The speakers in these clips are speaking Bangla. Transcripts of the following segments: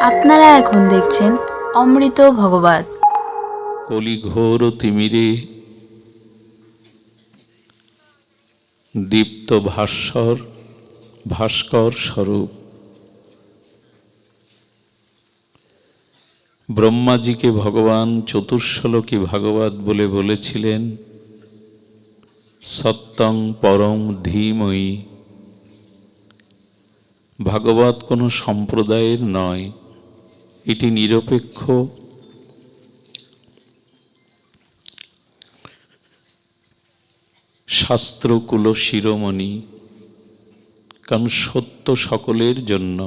আপনারা এখন দেখছেন অমৃত ভগবত। কলিঘোর তিমিরে দীপ্ত ভাস্কর স্বরূপ ব্রহ্মাজিকে ভগবান চতুর্শ্লোকী ভাগবত বলে বলেছিলেন, সত্যং পরম ধীময়ী। ভাগবত কোনো সম্প্রদায়ের নয়, এটি নিরপেক্ষ শাস্ত্রকুল শিরোমণি, কারণ সত্য সকলের জন্য।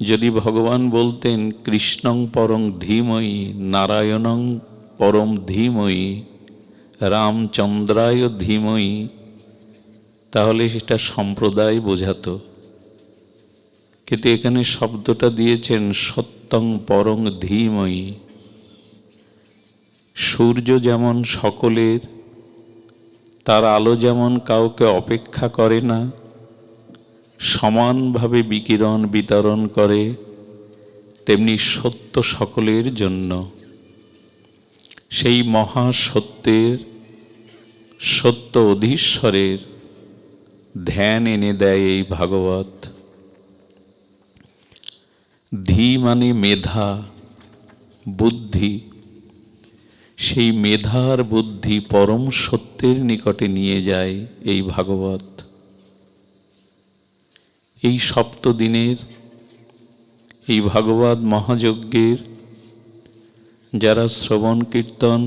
যদি ভগবান বলতেন কৃষ্ণং পরং ধীময়ী, নারায়ণং পরম ধীময়ী, রামচন্দ্রায় ধীময়ী, তাহলে সেটা সম্প্রদায় বোঝাতো। কিন্তু এখানে শব্দটা দিয়েছেন সত্যং পরং ধীময়ী। সূর্য যেমন সকলের, তার আলো যেমন কাউকে অপেক্ষা করে না, সমানভাবে বিকিরণ বিতরণ করে, তেমনি সত্য সকলের জন্য। সেই মহাসত্যের, সত্য অধীশ্বরের ধ্যান এনে দেয় এই ভাগবত। ধী মানে মেধা, বুদ্ধি। সেই মেধার বুদ্ধি পরম সত্যের নিকটে নিয়ে যায় এই ভাগবত। এই সপ্তদিনের এই ভাগবত মহাযজ্ঞের যারা শ্রবণ কীর্তন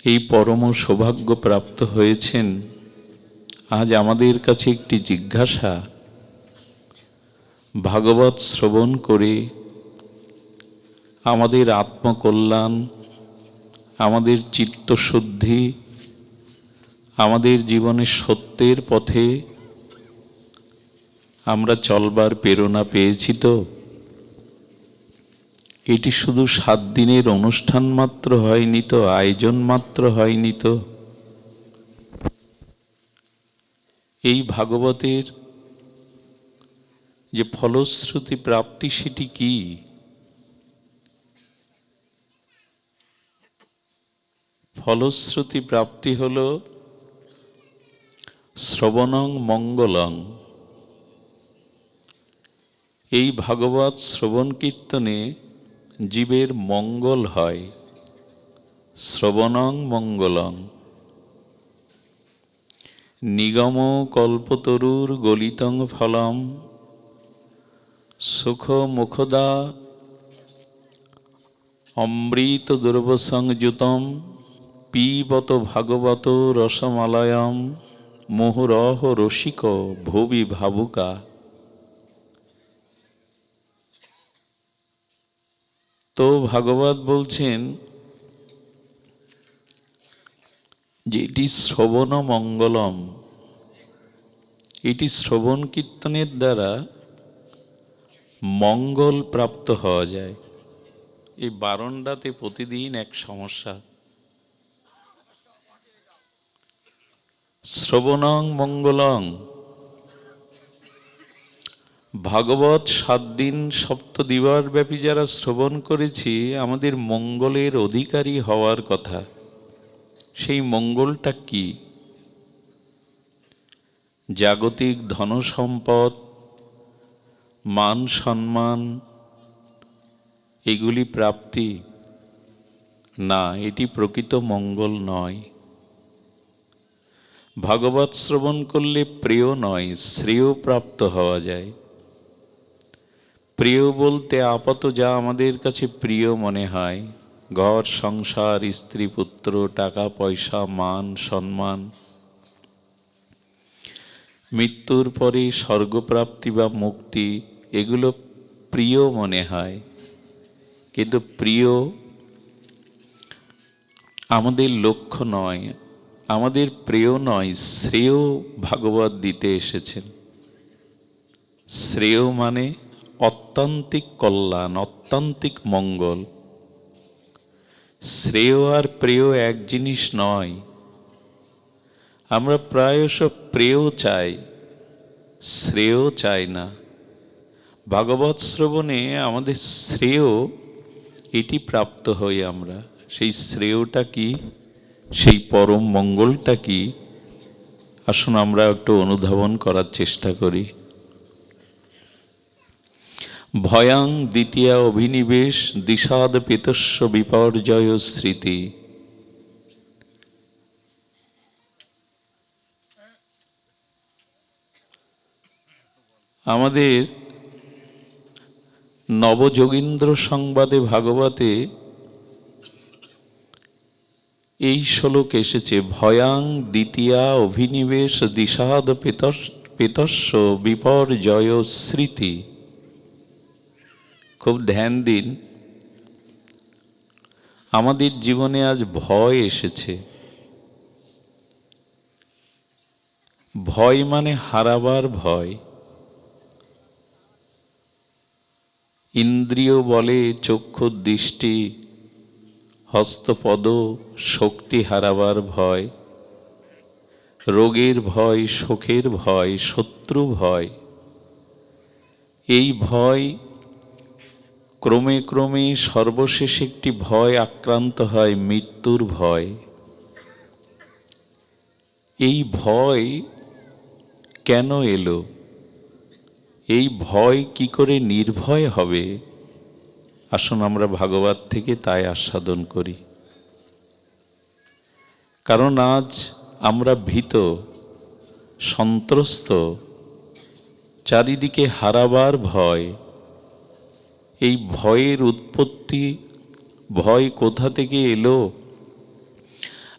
এই পরম সৌভাগ্য প্রাপ্ত হয়েছেন, আজ আমাদের কাছে একটি জিজ্ঞাসা, ভাগবত শ্রবণ করে আমাদের আত্মকল্যাণ, আমাদের চিত্তশুদ্ধি, আমাদের জীবনে সত্যের পথে আমরা চলবার প্রেরণা পেয়েছি তো? এটি শুধু 7 দিনের অনুষ্ঠান মাত্র হয়নি তো, আয়োজন মাত্র হয়নি তো? এই ভাগবতের যে ফলশ্রুতি প্রাপ্তি, সেটি কি? ফলশ্রুতি প্রাপ্তি হল শ্রবণং মঙ্গলং। এই ভাগবত শ্রবণ কীর্তনে জীবের মঙ্গল হয়। শ্রবণং মঙ্গলং। নিগম কল্পতরুর গলিতং ফলম সুখ মুখদা অমৃত দুর্বসংযুতম পিবত ভাগবত রসমালয়ম মুহুরহ রসিক ভুবি ভাবুকা। তো ভাগবত বলছেন যে এটি শ্রবণ মঙ্গলম, এটি শ্রবণ কীর্তনের দ্বারা মঙ্গল প্রাপ্ত হওয়া যায়। এই বারণটাতে প্রতিদিন এক সমস্যা। শ্রবণং মঙ্গলং। ভাগবত 7 দিন সপ্তদিবার ব্যাপী যারা শ্রবণ করেছি, আমাদের মঙ্গলের অধিকারী হওয়ার কথা। সেই মঙ্গলটা কি? জাগতিক ধনসম্পদ, মান সম্মান, এগুলি প্রাপ্তি না, এটি প্রকৃত মঙ্গল নয়। ভাগবত শ্রবণ করলে প্রিয় নয়, শ্রেয় প্রাপ্ত হওয়া যায়। প্রিয় বলতে আপাত যা আমাদের কাছে প্রিয় মনে হয়, ঘর সংসার, স্ত্রী পুত্র, টাকা পয়সা, মান সম্মান, মৃত্যুর পরে স্বর্গপ্রাপ্তি বা মুক্তি, এগুলো প্রিয় মনে হয়। কিন্তু প্রিয় আমাদের লক্ষ্য নয়, আমাদের প্রিয় নয়, শ্রেয় ভাগবত দিতে এসেছেন। শ্রেয় মানে অত্যান্তিক কল্যাণ, অত্যান্তিক মঙ্গল। শ্রেয় আর প্রিয় এক জিনিস নয়। আমরা প্রায়শ প্রেয় চাই, শ্রেয় চাই না। ভাগবত শ্রবণে আমাদের শ্রেয় এটি প্রাপ্ত হই আমরা। সেই শ্রেয়টা কি, সেই পরম মঙ্গলটা কি, আসুন আমরা একটু অনুধাবন করার চেষ্টা করি। ভয়াং দ্বিতীয়া অভিনিবেশ দিশাদ পেতস্য বিপর্যয় স্মৃতি। আমাদের নবযোগীন্দ্র সংবাদে ভাগবতে এই শ্লোক এসেছে, ভয়াং দ্বিতীয়া অভিনিবেশ দিশাদ পেতস্য বিপর্যয় স্মৃতি। খুব ধ্যান দিন, আমাদের জীবনে আজ ভয় এসেছে। ভয় মানে হারাবার ভয়। ইন্দ্রিয় বলে চক্ষু দৃষ্টি হস্তপদ শক্তি হারাবার ভয়, রোগের ভয়, শোকের ভয়, শত্রু ভয়। এই ভয় ক্রমে ক্রমে সর্বশেষ একটি ভয় আক্রান্ত হয়, মৃত্যুর ভয়। এই ভয় কেন এলো? এই ভয় কি করে নির্ভয় হবে? আসুন আমরা ভাগবত থেকে তাই আস্বাদন করি। কারণ আজ আমরা ভীত, সন্ত্রস্ত, চারিদিকে হারাবার ভয়। এই ভয়ের উৎপত্তি, ভয় কোথা থেকে এলো?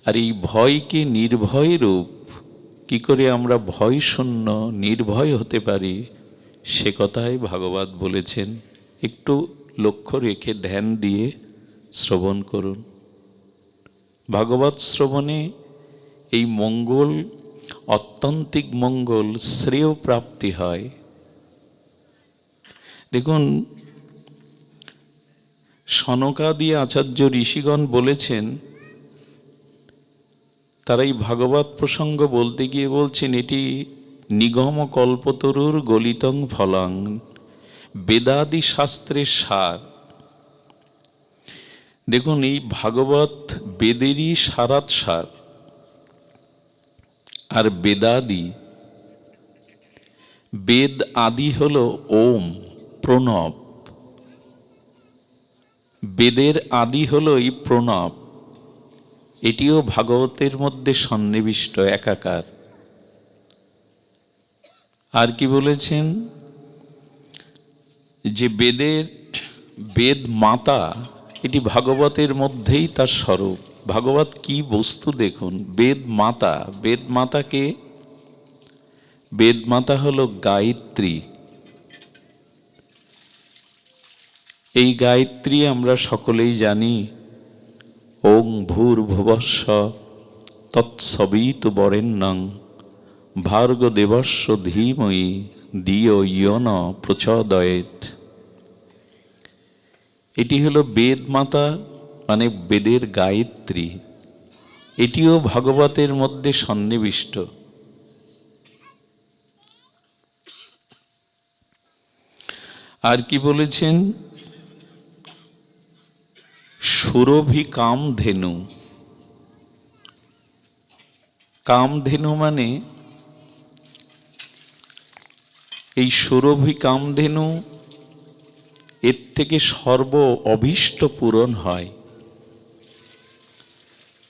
আর এই ভয়কে নির্ভয় রূপ কি করে আমরা ভয় শূন্য নির্ভয় হতে পারি, সে কথাই ভাগবত বলেছেন। একটু লক্ষ্য রেখে ধ্যান দিয়ে শ্রবণ করুন। ভাগবত শ্রবণে এই মঙ্গল, অত্যন্তিক মঙ্গল, শ্রেয় প্রাপ্তি হয়। দেখুন, সনকাদি আচার্য ঋষিগণ বলেছেন, তারা এই ভাগবত প্রসঙ্গ বলতে গিয়ে বলছেন, এটি নিগম কল্পতরুর গলিতং ফলং, বেদাদি শাস্ত্রের সার। দেখুন, এই ভাগবত বেদেরই সারাত সার। আর বেদাদি, বেদ আদি হল ওম, প্রণব। বেদের আদি হল এই প্রণব। এটিও ভাগবতের মধ্যে সন্নিবিষ্ট, একাকার। আর কি বলেছেন, যে বেদ মাতা, এটি ভাগবতের মধ্যেই তার স্বরূপ। ভাগবত কি বস্তু দেখুন, বেদ মাতা। বেদ মাতাকে, বেদ মাতা হল গায়ত্রী। এই গায়ত্রী আমরা সকলেই জানি। ওং ভূর্ভুবস্স তৎসবিতু বরেণ্যং ভার্গো দেবস্য ধীমহি ধিয়ো ইয়ো ন প্রচোদয়েৎ। এটি হলো বেদ মাতা, মানে বেদের গায়ত্রী। এটিও ভাগবতের মধ্যে সন্নিবিষ্ট। আর কি বলেছেন, সুরভি কামধেনু। কামধেনু মানে এই সুরভি কামধেনু, এর থেকে সর্ব অভীষ্ট পূরণ হয়।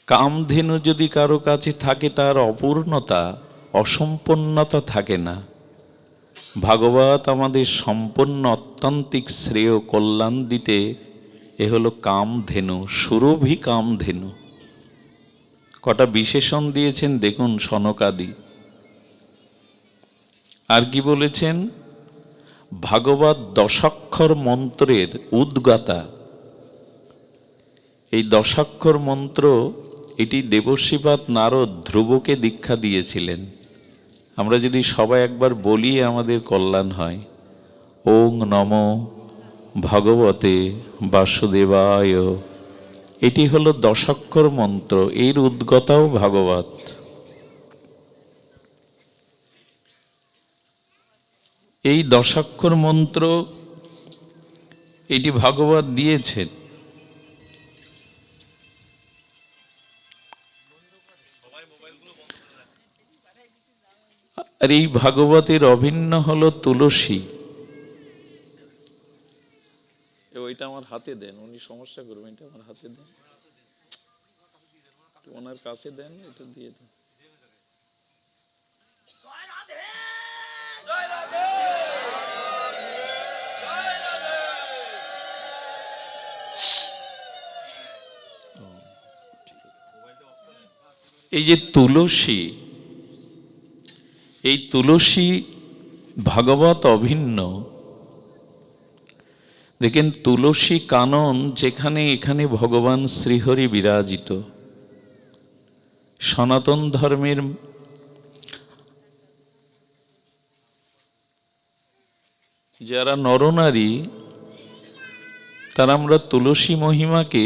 কামধেনু যদি কারো কাছে থাকে, তার অপূর্ণতা, অসম্পন্নতা থাকে না। ভাগবত আমাদের সম্পন্ন অত্যন্তিক শ্রেয় কল্যাণ দিতে এ হলো কামধেনু, সুরভি কামধেনু। কটা বিশেষণ দিয়েছেন দেখুন সনকাদি। আর কি বলেছেন, ভাগবত দশাক্ষর মন্ত্রের উদ্গাতা। এই দশাক্ষর মন্ত্র, এটি দেবশ্রীপাদ নারদ ধ্রুবকে দীক্ষা দিয়েছিলেন। আমরা যদি সবাই একবার বলি, আমাদের কল্যাণ হয়। ওং নমো ভগবতে বাসুদেবায়। এটি হলো দশাক্ষর মন্ত্র, এর উদ্গতাও ভাগবত। এই দশাক্ষর মন্ত্র এটি ভাগবত দিয়েছেন। আর এই ভাগবতের অভিন্ন হলো তুলসী। ওইটা আমার হাতে দেন, উনি সমস্যা করবেন, এটা আমার হাতে দেন, ওনার কাছে দেন, এটা দিয়ে দেন। এই যে তুলসী, এই তুলসী ভাগবত অভিন্ন। দেখেন তুলসী কানন যেখানে, এখানে ভগবান শ্রীহরি বিরাজিত। সনাতন ধর্মের যারা নরনারী, তারা আমরা তুলসী মহিমাকে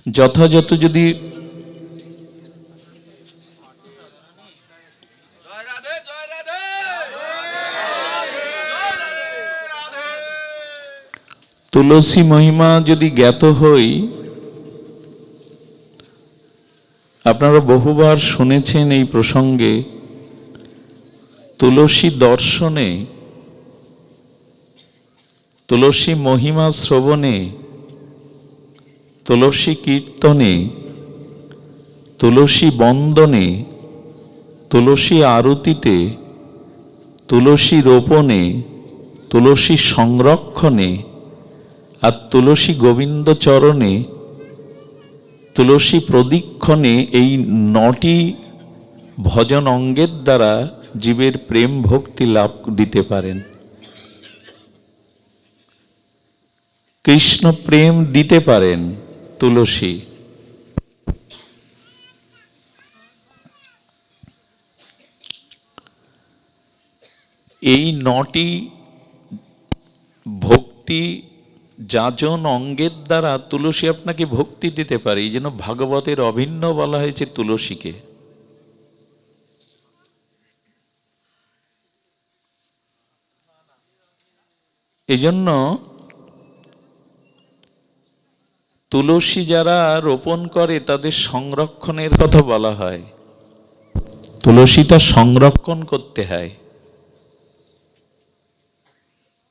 যথাযথ যদি তুলসী মহিমা যদি জ্ঞাত হই, আপনারা বহুবার শুনেছেন এই প্রসঙ্গে, তুলসী দর্শনে, তুলসী মহিমা শ্রবণে, তুলসী কীর্তনে, তুলসী বন্দনে, তুলসী আরতিতে, তুলসী রোপণে, তুলসী সংরক্ষণে আর তুলসী গোবিন্দ চরণে, তুলসী প্রদক্ষিণে, এই 9টি ভজন অঙ্গের দ্বারা জীবের প্রেম ভক্তি লাভ দিতে পারেন, কৃষ্ণ প্রেম দিতে পারেন তুলসী। এই 9টি ভক্তি যাজন অঙ্গের দ্বারা তুলসী আপনাকে ভক্তি দিতে পারে। এই জন্য ভাগবতের অভিন্ন বলা হয়েছে তুলসীকে। এজন্য তুলসী যারা রোপণ করে তাদের সংরক্ষণের কথা বলা হয়। তুলসীটা সংরক্ষণ করতে হয়।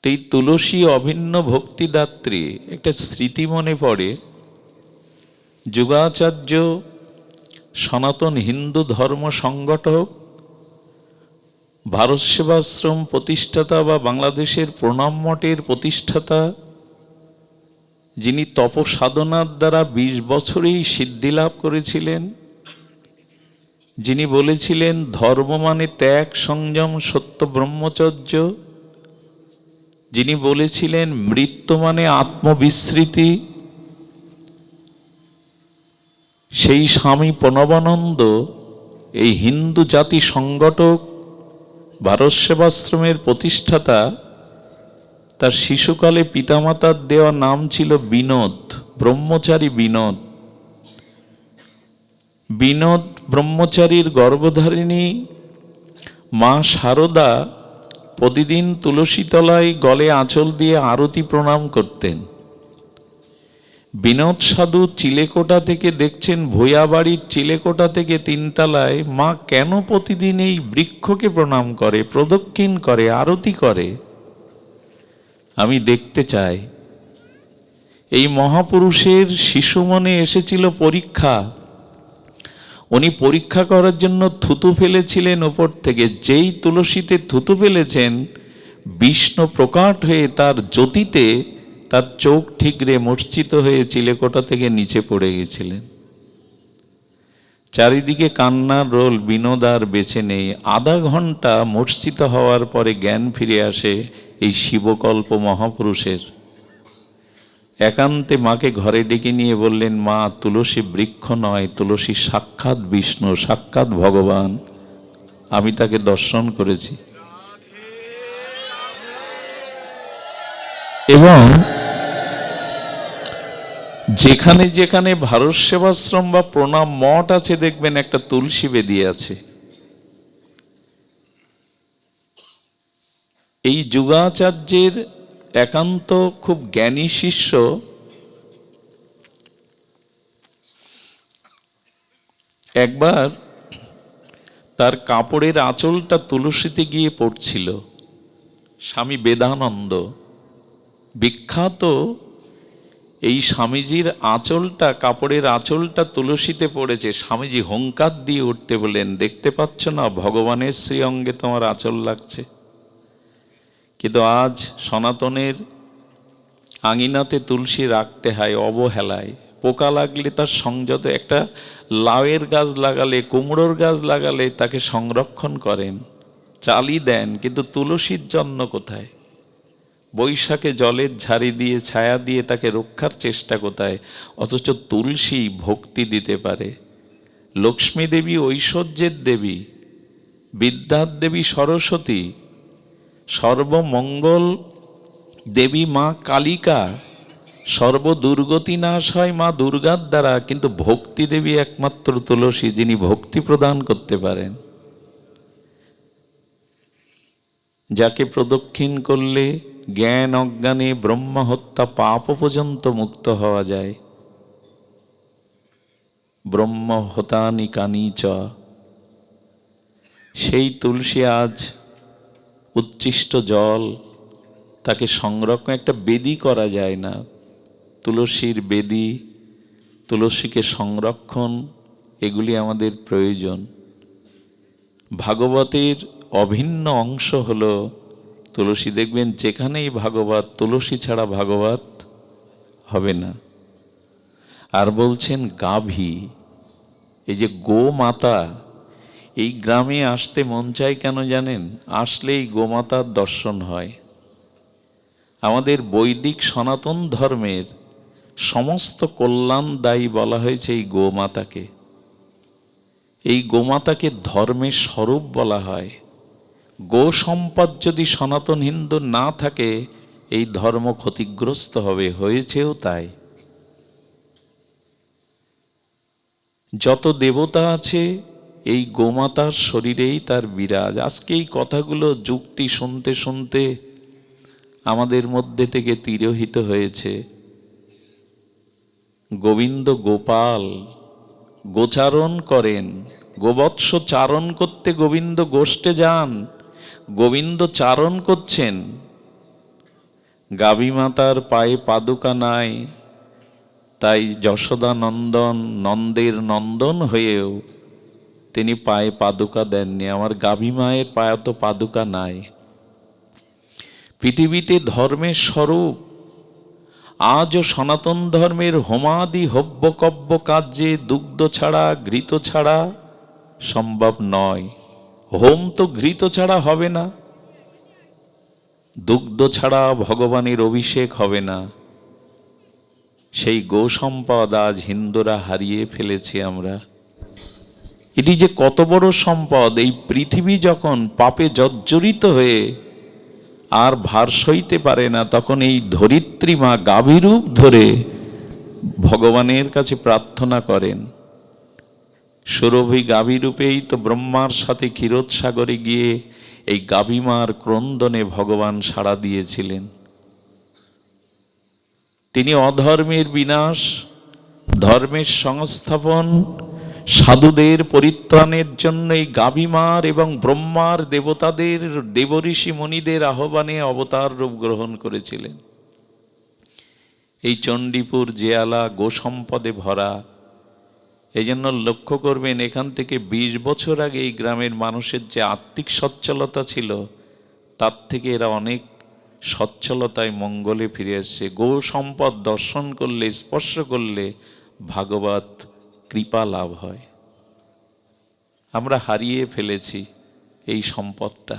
এই তুলসী অভিন্ন ভক্তিদাত্রী। একটা স্মৃতি মনে পড়ে, যুগাচার্য সনাতন হিন্দু ধর্ম সংগঠক, ভারত সেবাশ্রম প্রতিষ্ঠাতা বা বাংলাদেশের প্রণাম মঠের প্রতিষ্ঠাতা, যিনি তপসাধনার দ্বারা 20 বছরেই সিদ্ধি লাভ করেছিলেন, যিনি বলেছিলেন ধর্ম মানে ত্যাগ, সংযম, সত্য, ব্রহ্মচর্য, যিনি বলেছিলেন মৃত্যু মানে আত্মবিস্মৃতি, সেই স্বামী প্রণবানন্দ এই হিন্দু জাতি সংগঠক, ভারত সেবাশ্রমের প্রতিষ্ঠাতা, তার শিশুকালে পিতামাতার দেওয়া নাম ছিল বিনোদ, ব্রহ্মচারী বিনোদ। বিনোদ ব্রহ্মচারীর গর্ভধারিণী মা শারদা প্রতিদিন তুলসী তলায় গলে আঁচল দিয়ে আরতি প্রণাম করতেন। বিনোদ সাধু চিলেকোঠা থেকে দেখছেন, ভূয়াবাড়ির চিলেকোঠা থেকে 3 তলায় মা কেন প্রতিদিন এই বৃক্ষকে প্রণাম করে, প্রদক্ষিণ করে, আরতি করে। আমি দেখতে চাই। এই মহাপুরুষের শিশু মনে এসেছিল পরীক্ষা। উনি পরীক্ষা করার জন্য থুতু ফেলেছিলেন ওপর থেকে। যেই তুলসীতে থুতু ফেলেছেন, বিষ্ণু প্রকাট হয়ে তার জ্যোতিতে তার চোখ ঠিকরে মূর্ছিত হয়ে চিলেকোঠা থেকে নিচে পড়ে গেছিলেন। চারিদিকে কান্নার রোল। বিনোদ আর বেঁচে নেই। আধা ঘন্টা মূর্ছিত হওয়ার পরে জ্ঞান ফিরে আসে এই শিবকল্প মহাপুরুষের। একান্তে মাকে ঘরে ডেকে নিয়ে বললেন, মা, তুলসী বৃক্ষ নয়, তুলসী সাক্ষাৎ বিষ্ণু, সাক্ষাৎ ভগবান। আমি তাকে দর্শন করেছি। এবং যেখানে যেখানে ভারত সেবাশ্রম বা প্রণাম মঠ আছে, দেখবেন একটা তুলসী বেদি আছে। এই যুগাচার্যের একান্ত খুব জ্ঞানী শিষ্য একবার তার কাপড়ের আঁচলটা তুলসীতে গিয়ে পড়ছিল। স্বামী বেদানন্দ, বিখ্যাত এই স্বামীজির আঁচলটা, কাপড়ের আঁচলটা তুলসীতে পড়েছে। স্বামীজি হুঙ্কার দিয়ে উঠতে বলেন, দেখতে পাচ্ছ না ভগবানের শ্রী অঙ্গে তোমার আঁচল লাগছে? কিন্তু আজ সনাতনের আঙিনাতে তুলসী রাখতে হয় অবহেলায়। পোকা লাগলে তার সংযত, একটা লাউয়ের গাছ লাগালে, কুমড়োর গাছ লাগালে তাকে সংরক্ষণ করেন, চালি দেন, কিন্তু তুলসীর জন্য কোথায়? বৈশাখে জলের ঝাড়ি দিয়ে ছায়া দিয়ে তাকে রক্ষার চেষ্টা কোথায়? অথচ তুলসী ভক্তি দিতে পারে। লক্ষ্মী দেবী ঐশ্বর্যের দেবী, বিদ্যার দেবী সরস্বতী, সর্বমঙ্গল দেবী মা কালিকা, সর্বদুর্গতি নাশ হয় মা দুর্গার দ্বারা, কিন্তু ভক্তি দেবী একমাত্র তুলসী, যিনি ভক্তি প্রদান করতে পারেন। যাকে প্রদক্ষিণ করলে জ্ঞান অজ্ঞানে ব্রহ্ম হত্যা পাপ পর্যন্ত মুক্ত হওয়া যায়। ব্রহ্ম হতানি কানিচ, সেই তুলসী আজ উচ্ছিষ্ট জল, তাকে সংরক্ষণ, একটা বেদী করা যায় না, তুলসীর বেদী, তুলসীকে সংরক্ষণ, এগুলি আমাদের প্রয়োজন। ভাগবতের অভিন্ন অংশ হলো তুলসী। দেখবেন যেখানেই ভাগবত, তুলসী ছাড়া ভাগবত হবে না। আর বলছেন গাভী, এই যে গোমাতা, এই গ্রামে আসতে মন চায় কেন জানেন? আসলেই গোমাতার দর্শন হয়। আমাদের বৈদিক সনাতন ধর্মের সমস্ত কল্যাণ দায়ী বলা হয়েছে এই গোমাতাকে। এই গোমাতাকে ধর্মের স্বরূপ বলা হয়। গো সম্পদ যদি সনাতন হিন্দু না থাকে, এই ধর্ম ক্ষতিগ্রস্ত হবে, হয়েছেও তাই। যত দেবতা আছে এই গোমাতার শরীরেই তার বিরাজ। আজকে এই কথাগুলো যুক্তি শুনতে শুনতে আমাদের মধ্যে থেকে তিরোহিত হয়েছে। গোবিন্দ গোপাল গোচারণ করেন, গোবৎস চারণ করতে গোবিন্দ গোষ্ঠে যান, গোবিন্দ চারণ করছেন। গাভী মাতার পায়ে পাদুকা নাই, তাই যশোদা নন্দন নন্দের নন্দন হয়েও তিনি পায়ে পাদুকা দেননি। আমার গাভী মায়ের পায়ে তো পাদুকা নাই। পৃথিবীতে ধর্মের স্বরূপ আজও সনাতন ধর্মের হোমাদি হব্য কব্য কার্যে দুগ্ধ ছাড়া ঘৃত ছাড়া সম্ভব নয়। হোম তো ঘৃত ছাড়া হবে না, দুগ্ধ ছাড়া ভগবানের অভিষেক হবে না। সেই গো সম্পদ আজ হিন্দুরা হারিয়ে ফেলেছি আমরা। এটি যে কত বড় সম্পদ! এই পৃথিবী যখন পাপে জর্জরিত হয়ে আর ভার সইতে পারে না, তখন এই ধরিত্রী মা গাভীরূপ ধরে ভগবানের কাছে প্রার্থনা করেন। সুরভি গাভীরূপেই তো ব্রহ্মার সাথে ক্ষীরোদসাগরে গিয়ে এই গাভীমার ক্রন্দনে ভগবান সাড়া দিয়েছিলেন। তিনি অধর্মের বিনাশ, ধর্মের সংস্থাপন, সাধুদের পরিত্রাণের জন্য এই গাভীমার এবং ব্রহ্মার দেবতাদের, দেবঋষি মুনিদের আহ্বানে অবতার রূপ গ্রহণ করেছিলেন। এই চণ্ডীপুর জেয়ালা গোসম্পদে ভরা। এই জন্য লক্ষ্য করবেন, এখান থেকে 20 বছর আগে এই গ্রামের মানুষের যে আত্মিক সচ্ছলতা ছিল, তার থেকে এরা অনেক সচ্ছলতায় মঙ্গলে ফিরে আসছে। গো সম্পদ দর্শন করলে, স্পর্শ করলে ভাগবত কৃপা লাভ হয়। আমরা হারিয়ে ফেলেছি এই সম্পদটা।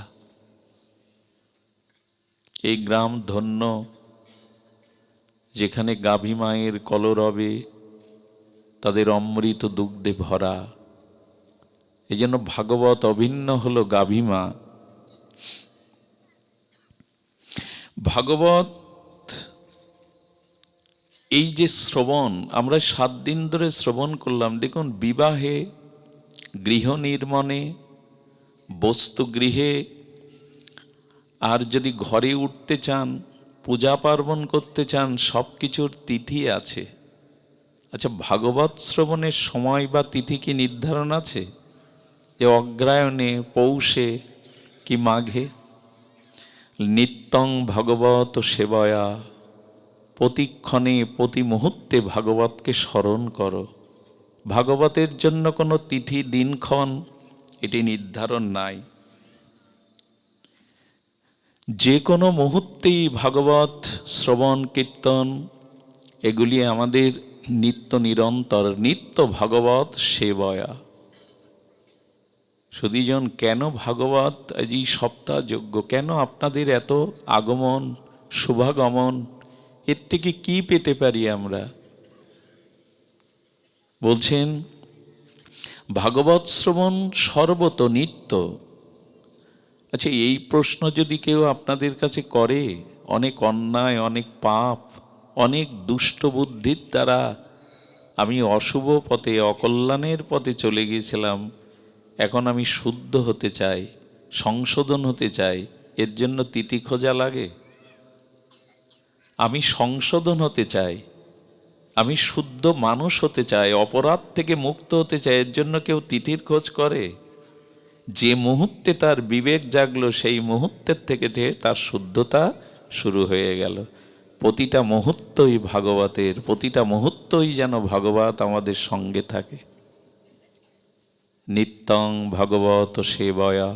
এই গ্রাম ধন্য, যেখানে গাভী মায়ের কলরবে তাদের অমৃত দুগ্ধে ভরা। এই জন্য ভাগবত অভিন্ন হলো গাভী মা। ভাগবত এই যে শ্রবণ, আমরা 7 দিন ধরে শ্রবণ করলাম। দেখুন, বিবাহে, গৃহ নির্মাণে, বস্তু গৃহে আর যদি ঘরে উঠতে চান, পূজা পার্বণ করতে চান, সব কিছুর তিথি আছে। আচ্ছা, ভাগবত শ্রবণের সময় বা তিথি কি নির্ধারণ আছে? যে অগ্রায়ণে, পৌষে কি মাঘে? নিত্যং ভাগবত সেবয়া, প্রতিক্ষণে প্রতি মুহূর্তে ভাগবতকে স্মরণ করো। ভাগবতের জন্য কোনো তিথি দিনক্ষণ এটি নির্ধারণ নাই। যে কোনো মুহূর্তেই ভাগবত শ্রবণ কীর্তন এগুলি আমাদের নিত্য নিরন্তর, নিত্য ভাগবত সেবয়া। সুধীজন, কেন ভাগবত এই সপ্তাহ যজ্ঞ, কেন আপনাদের এত আগমন, শুভাগমন? এর থেকে কি পেতে পারি আমরা? বলছেন ভাগবত শ্রবণ সর্বত নিত্য। আচ্ছা, এই প্রশ্ন যদি কেউ আপনাদের কাছে করে, অনেক অন্যায়, অনেক পাপ, অনেক দুষ্ট বুদ্ধির দ্বারা আমি অশুভ পথে, অকল্যাণের পথে চলে গিয়েছিলাম, এখন আমি শুদ্ধ হতে চাই, সংশোধন হতে চাই, এর জন্য তিথি খোঁজা লাগে? আমি সংশোধন হতে চাই, আমি শুদ্ধ মানুষ হতে চাই, অপরাধ থেকে মুক্ত হতে চাই, এর জন্য কেউ তিথির খোঁজ করে? যে মুহূর্তে তার বিবেক জাগলো, সেই মুহূর্তের থেকে তার শুদ্ধতা শুরু হয়ে গেল। প্রতিটা মুহূর্তই ভাগবতের, প্রতিটা মুহূর্তই যেন ভাগবত আমাদের সঙ্গে থাকে। নিত্যং ভাগবত সেবয়া।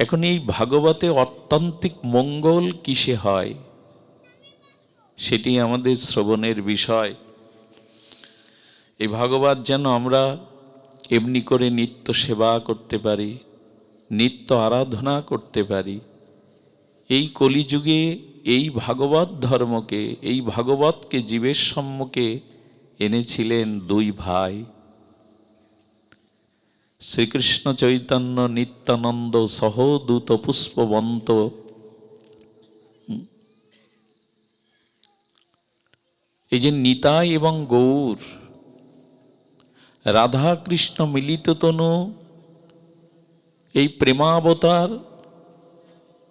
এখন এই ভাগবতে অত্যন্তিক মঙ্গল কিসে হয়, সেটি আমাদের শ্রবণের বিষয়। এই ভাগবত যেন আমরা এমনি করে নিত্য সেবা করতে পারি, নিত্য আরাধনা করতে পারি। এই কলিযুগে এই ভাগবত ধর্মকে, এই ভাগবতকে জীবের সম্মুখে এনেছিলেন দুই ভাই, শ্রীকৃষ্ণ চৈতন্য নিত্যানন্দ সহদূত পুষ্পবন্ত। এই যে নিতাই এবং গৌর, রাধা কৃষ্ণ মিলিত তনু, এই প্রেমাবতার,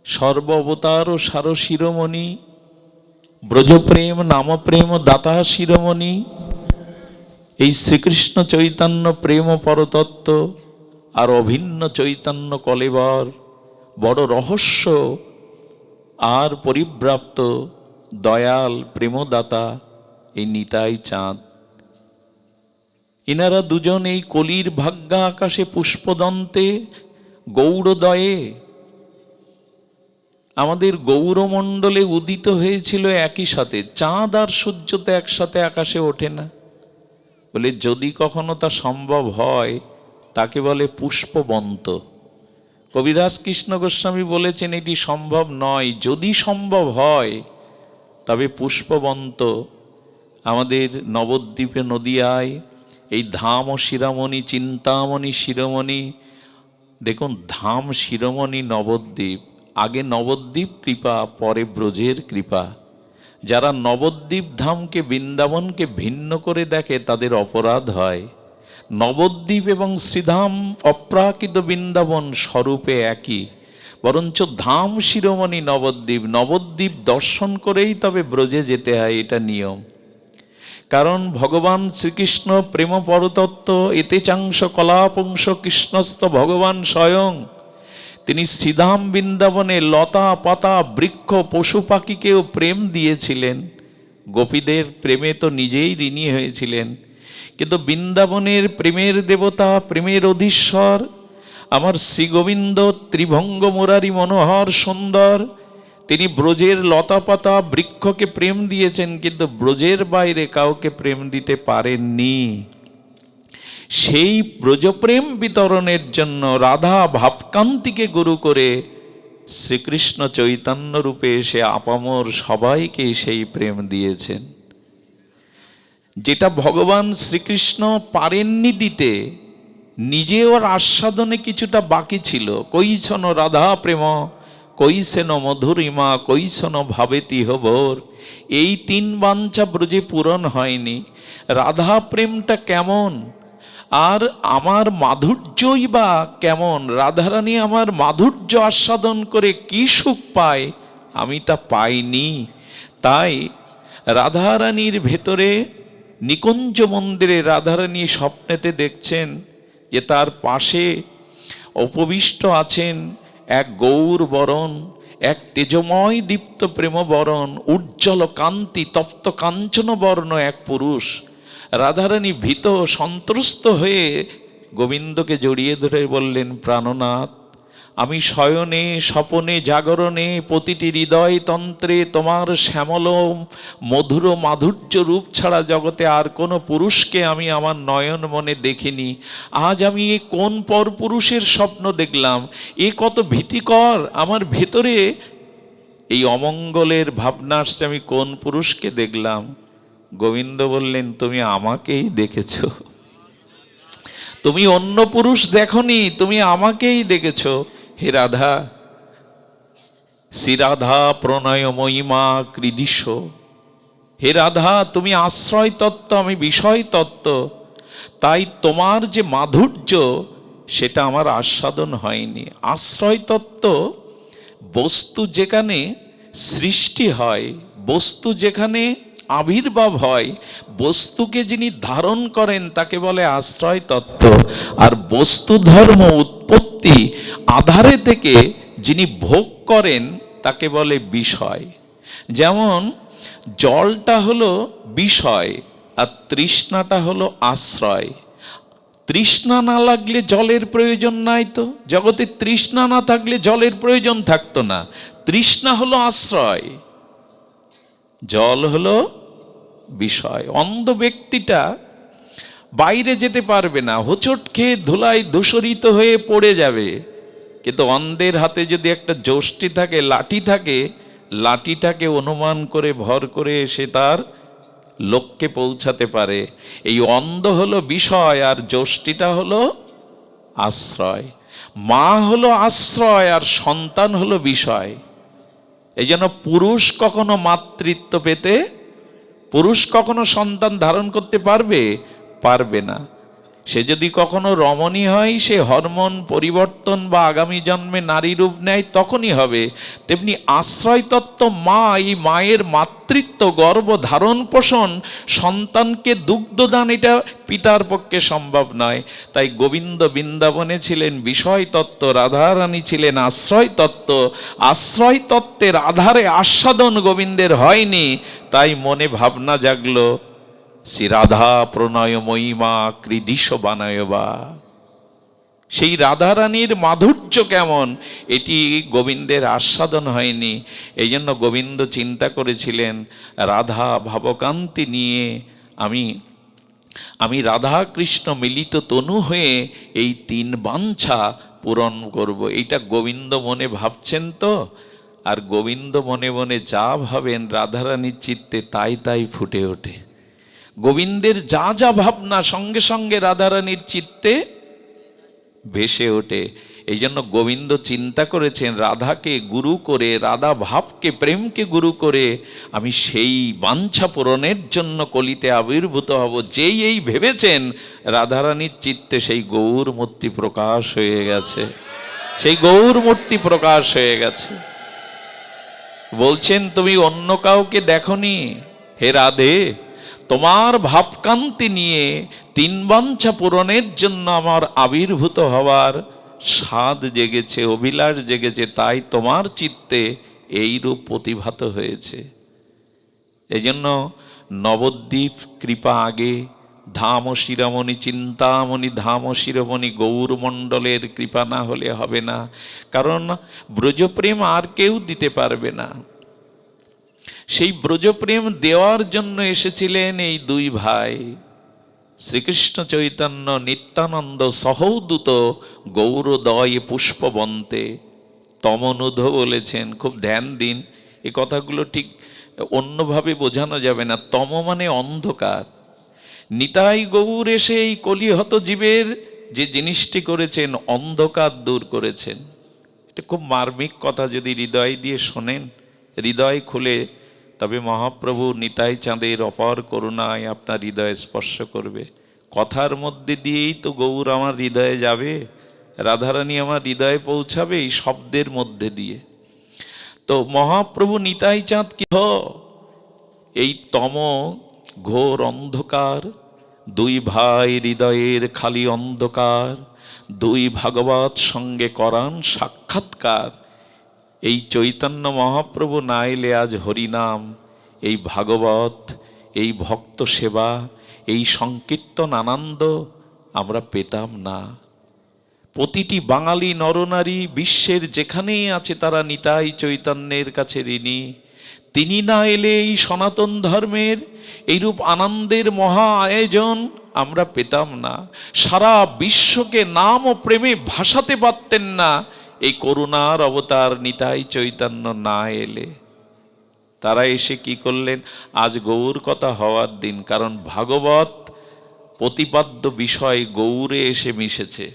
সর্ব অবতার ও সার শিরোমণি, ব্রজপ্রেম নামপ্রেম দাতা শিরোমণি, এই শ্রীকৃষ্ণ চৈতন্য প্রেম পরতত্ত্ব আর অভিন্ন চৈতন্য কলেবর, বড় রহস্য আর পরিব্রাপ্ত দয়াল প্রেমদাতা এই নিতাই চাঁদ। ইনারা দুজন এই কলির ভাগ্যা আকাশে পুষ্পদন্তে গৌরদয়ে আমাদের গৌরমণ্ডলে উদিত হয়েছিল একই সাথে। চাঁদ আর সূর্য তো একসাথে আকাশে ওঠে না, বলে যদি কখনো তা সম্ভব হয় তাকে বলে পুষ্পবন্ত। কবিরাজ কৃষ্ণ গোস্বামী বলেছেন এটি সম্ভব নয়, যদি সম্ভব হয় তবে পুষ্পবন্ত আমাদের নবদ্বীপে নদিয়ায় এই ধাম ও শিরোমণি, চিন্তামণি শিরোমণি। দেখুন, ধাম শিরোমণি নবদ্বীপ, আগে নবদ্বীপ কৃপা, পরে ব্রজের কৃপা। যারা নবদ্বীপ ধামকে, বৃন্দাবনকে ভিন্ন করে দেখে তাদের অপরাধ হয়। নবদ্বীপ এবং শ্রীধাম অপ্রাকৃত বৃন্দাবন স্বরূপে একই, বরঞ্চ ধাম শিরোমণি নবদ্বীপ। নবদ্বীপ দর্শন করেই তবে ব্রজে যেতে হয়, এটা নিয়ম। কারণ ভগবান শ্রীকৃষ্ণ প্রেম পরতত্ত্ব, এতে চাংশ কলাপুংস কৃষ্ণস্থ ভগবান স্বয়ং। তিনি শ্রীধাম বৃন্দাবনে লতা পাতা বৃক্ষ পশু পাখিকেও প্রেম দিয়েছিলেন। গোপীদের প্রেমে তো নিজেই ঋণী হয়েছিলেন। কিন্তু বৃন্দাবনের প্রেমের দেবতা, প্রেমের অধীশ্বর আমার শ্রীগোবিন্দ ত্রিভঙ্গ মুরারি মনোহর সুন্দর, তিনি ব্রজের লতা পাতা বৃক্ষকে প্রেম দিয়েছেন, কিন্তু ব্রজের বাইরে কাউকে প্রেম দিতে পারেননি। সেই ব্রজপ্রেম বিতরণের জন্য রাধা ভাবকান্তিকে গুরু করে শ্রীকৃষ্ণ চৈতন্য রূপে এসে আপামর সবাইকে সেই প্রেম দিয়েছেন, যেটা ভগবান শ্রীকৃষ্ণ পারেননি দিতে। নিজেও আস্বাদনে কিছুটা বাকি ছিল। কৈছন রাধা প্রেম, কৈসেন মধুরিমা, কৈসন ভাবেতি হবর, এই তিন বাঞ্ছা ব্রজে পূরণ হয়নি। রাধা প্রেমটা কেমন আর আমার মাধুর্যই বা কেমন, রাধারানী আমার মাধুর্য আস্বাদন করে কি সুখ পায়, আমি তা পাইনি। তাই রাধারানীর ভেতরে নিকুঞ্জ মন্দিরে রাধারানী স্বপ্নেতে দেখছেন যে তার পাশে উপবিষ্ট আছেন এক গৌর বরণ, এক তেজময় দীপ্ত প্রেমবরণ, উজ্জ্বল কান্তি তপ্ত কাঞ্চন বর্ণ এক পুরুষ। রাধারানী ভীত সন্ত্রস্ত হয়ে গোবিন্দকে জড়িয়ে ধরে বললেন, প্রাণনাথ, আমি শয়নে স্বপনে জাগরণে প্রতিটি হৃদয় তন্ত্রে তোমার শ্যামল মধুর মাধুর্য রূপ ছাড়া জগতে আর কোনো পুরুষকে আমি আমার নয়ন মনে দেখিনি। আজ আমি এ কোন পরপুরুষের স্বপ্ন দেখলাম, এ কত ভীতিকর। আমার ভেতরে এই অমঙ্গলের ভাবনা আসছে, আমি কোন পুরুষকে দেখলাম। গোবিন্দ বললেন, তুমি আমাকেই দেখেছ, তুমি অন্য পুরুষ দেখনি, তুমি আমাকেই দেখেছ। হে রাধা, শ্রী রাধা প্রণয় মহিমা কৃদিশ। হে রাধা, তুমি আশ্রয় তত্ত্ব, আমি বিষয় তত্ত্ব। তাই তোমার যে মাধুর্য সেটা আমার আস্বাদন হয়নি। আশ্রয় তত্ত্ব বস্তু যেখানে সৃষ্টি হয়, বস্তু যেখানে আবির্ভাব হয়, বস্তুকে যিনি ধারণ করেন তাকে বলে আশ্রয় তত্ত্ব। আর বস্তু ধর্ম উৎপত্তি আধারে থেকে যিনি ভোগ করেন তাকে বলে বিষয়। যেমন জলটা হলো বিষয় আর তৃষ্ণাটা হলো আশ্রয়। তৃষ্ণা না লাগলে জলের প্রয়োজন নাই, তো জগতে তৃষ্ণা না থাকলে জলের প্রয়োজন থাকতো না। তৃষ্ণা হলো আশ্রয়, জল হলো বিষয়। অন্ধ ব্যক্তিটা বাইরে যেতে পারবে না, হোঁচট খেয়ে ধুলায় দূষরিত হয়ে পড়ে যাবে। কিন্তু অন্ধের হাতে যদি একটা যষ্টি থাকে, লাঠি থাকে, লাঠিটাকে অনুমান করে ভর করে সে তার লক্ষ্যে পৌঁছাতে পারে। এই অন্ধ হলো বিষয় আর যষ্টিটা হলো আশ্রয়। মা হলো আশ্রয় আর সন্তান হলো বিষয়। এই জন্য পুরুষ কখনো মাতৃত্ব পেতে, পুরুষ কখনো সন্তান ধারণ করতে পারবে না। সে যদি কখনো রমণী হয়, সে হরমোন পরিবর্তন বা আগামী জন্মে নারী রূপ নেয়, তখনই হবে। তেমনি আশ্রয় তত্ত্ব মা, এই মায়ের মাতৃত্ব, গর্ভ ধারণ পোষণ, সন্তানকে দুগ্ধদান, এটা পিতার পক্ষে সম্ভব নয়। তাই গোবিন্দ বৃন্দাবনে ছিলেন বিষয় তত্ত্ব, রাধারানী ছিলেন আশ্রয় তত্ত্ব। আশ্রয় তত্ত্বের আধারে আস্বাদন গোবিন্দের হয়নি, তাই মনে ভাবনা জাগলো, শ্রী রাধা প্রণয় মহিমা কৃদিশ বানায়বা। সেই রাধারানীর মাধুর্য কেমন, এটি গোবিন্দের আস্বাদন হয়নি। এই জন্য গোবিন্দ চিন্তা করেছিলেন, রাধা ভাবকান্তি নিয়ে আমি রাধা কৃষ্ণ মিলিত তনু হয়ে এই তিন বাঞ্ছা পূরণ করব। এইটা গোবিন্দ মনে ভাবছেন তো। আর গোবিন্দ মনে মনে যা ভাবেন রাধারানীর চিত্তে তাই তাই ফুটে ওঠে। গোবিন্দের যা যা ভাবনা সঙ্গে সঙ্গে রাধারানীর চিত্তে ভেসে ওঠে। এই জন্য গোবিন্দ চিন্তা করেছেন, রাধাকে গুরু করে, রাধা ভাবকে, প্রেমকে গুরু করে আমি সেই বাঞ্ছা পূরণের জন্য কলিতে আবির্ভূত হব। যেই এই ভেবেছেন, রাধারানীর চিত্তে সেই গৌর মূর্তি প্রকাশ হয়ে গেছে, সেই গৌর মূর্তি প্রকাশ হয়ে গেছে। বলছেন, তুমি অন্য কাউকে দেখনি হে রাধে, তোমার ভাবকান্তি নিয়ে তিন বাঞ্ছা পূরণের জন্য আমার আবির্ভূত হওয়ার স্বাদ জেগেছে, অভিলাষ জেগেছে, তাই তোমার চিত্তে এই রূপ প্রতিভাত হয়েছে। এই জন্য নবদ্বীপ কৃপা আগে, ধাম শিরোমণি চিন্তামণি, ধাম শিরোমণি গৌরমণ্ডলের কৃপা না হলে হবে না। কারণ ব্রজপ্রেম আর কেউ দিতে পারবে না। সেই ব্রজপ্রেম দেওয়ার জন্য এসেছিলেন এই দুই ভাই, শ্রীকৃষ্ণ চৈতন্য নিত্যানন্দ সহৌদূত গৌরদয় পুষ্পবন্তে। তমনুধ বলেছেন, খুব ধ্যান দিন, এ কথাগুলো ঠিক অন্যভাবে বোঝানো যাবে না। তম মানে অন্ধকার। নিতাই গৌর এসে এই কলিহত জীবের যে জিনিসটি করেছেন, অন্ধকার দূর করেছেন। এটা খুব মার্মিক কথা, যদি হৃদয় দিয়ে শোনেন, হৃদয় খুলে, তবে মহাপ্রভু নিতাই চাঁদের অপার করুণায় আপনার হৃদয় স্পর্শ করবে। কথার মধ্যে দিয়েই তো গৌর আমার হৃদয়ে যাবে, রাধারানী আমার হৃদয়ে পৌঁছাবে এই শব্দের মধ্যে দিয়ে। তো মহাপ্রভু নিতাই চাঁদ কি এই তম ঘোর অন্ধকার, দুই ভাই হৃদয়ের খালি অন্ধকার, দুই ভাগবত সঙ্গে করান সাক্ষাৎকার। এই চৈতন্য মহাপ্রভু না এলে আজ হরিনাম, এই ভাগবত, এই ভক্ত সেবা, এই সংকীর্তন আনন্দ আমরা পেতাম না। প্রতিটি বাঙালি নরনারী বিশ্বের যেখানেই আছে তারা নিতাই চৈতন্যের কাছে ঋণী। তিনি না এলে এই সনাতন ধর্মের এইরূপ আনন্দের মহা আয়োজন আমরা পেতাম না। সারা বিশ্বকে নাম ও প্রেমে ভাসাতে পারতেন না এই করুণার অবতার নিতাই চৈতন্য না এলে। তারা এসে কি করলেন? আজ গৌর কথা হওয়ার দিন, কারণ ভাগবত প্রতিপাদ্য বিষয় গৌরে এসে মিশেছে।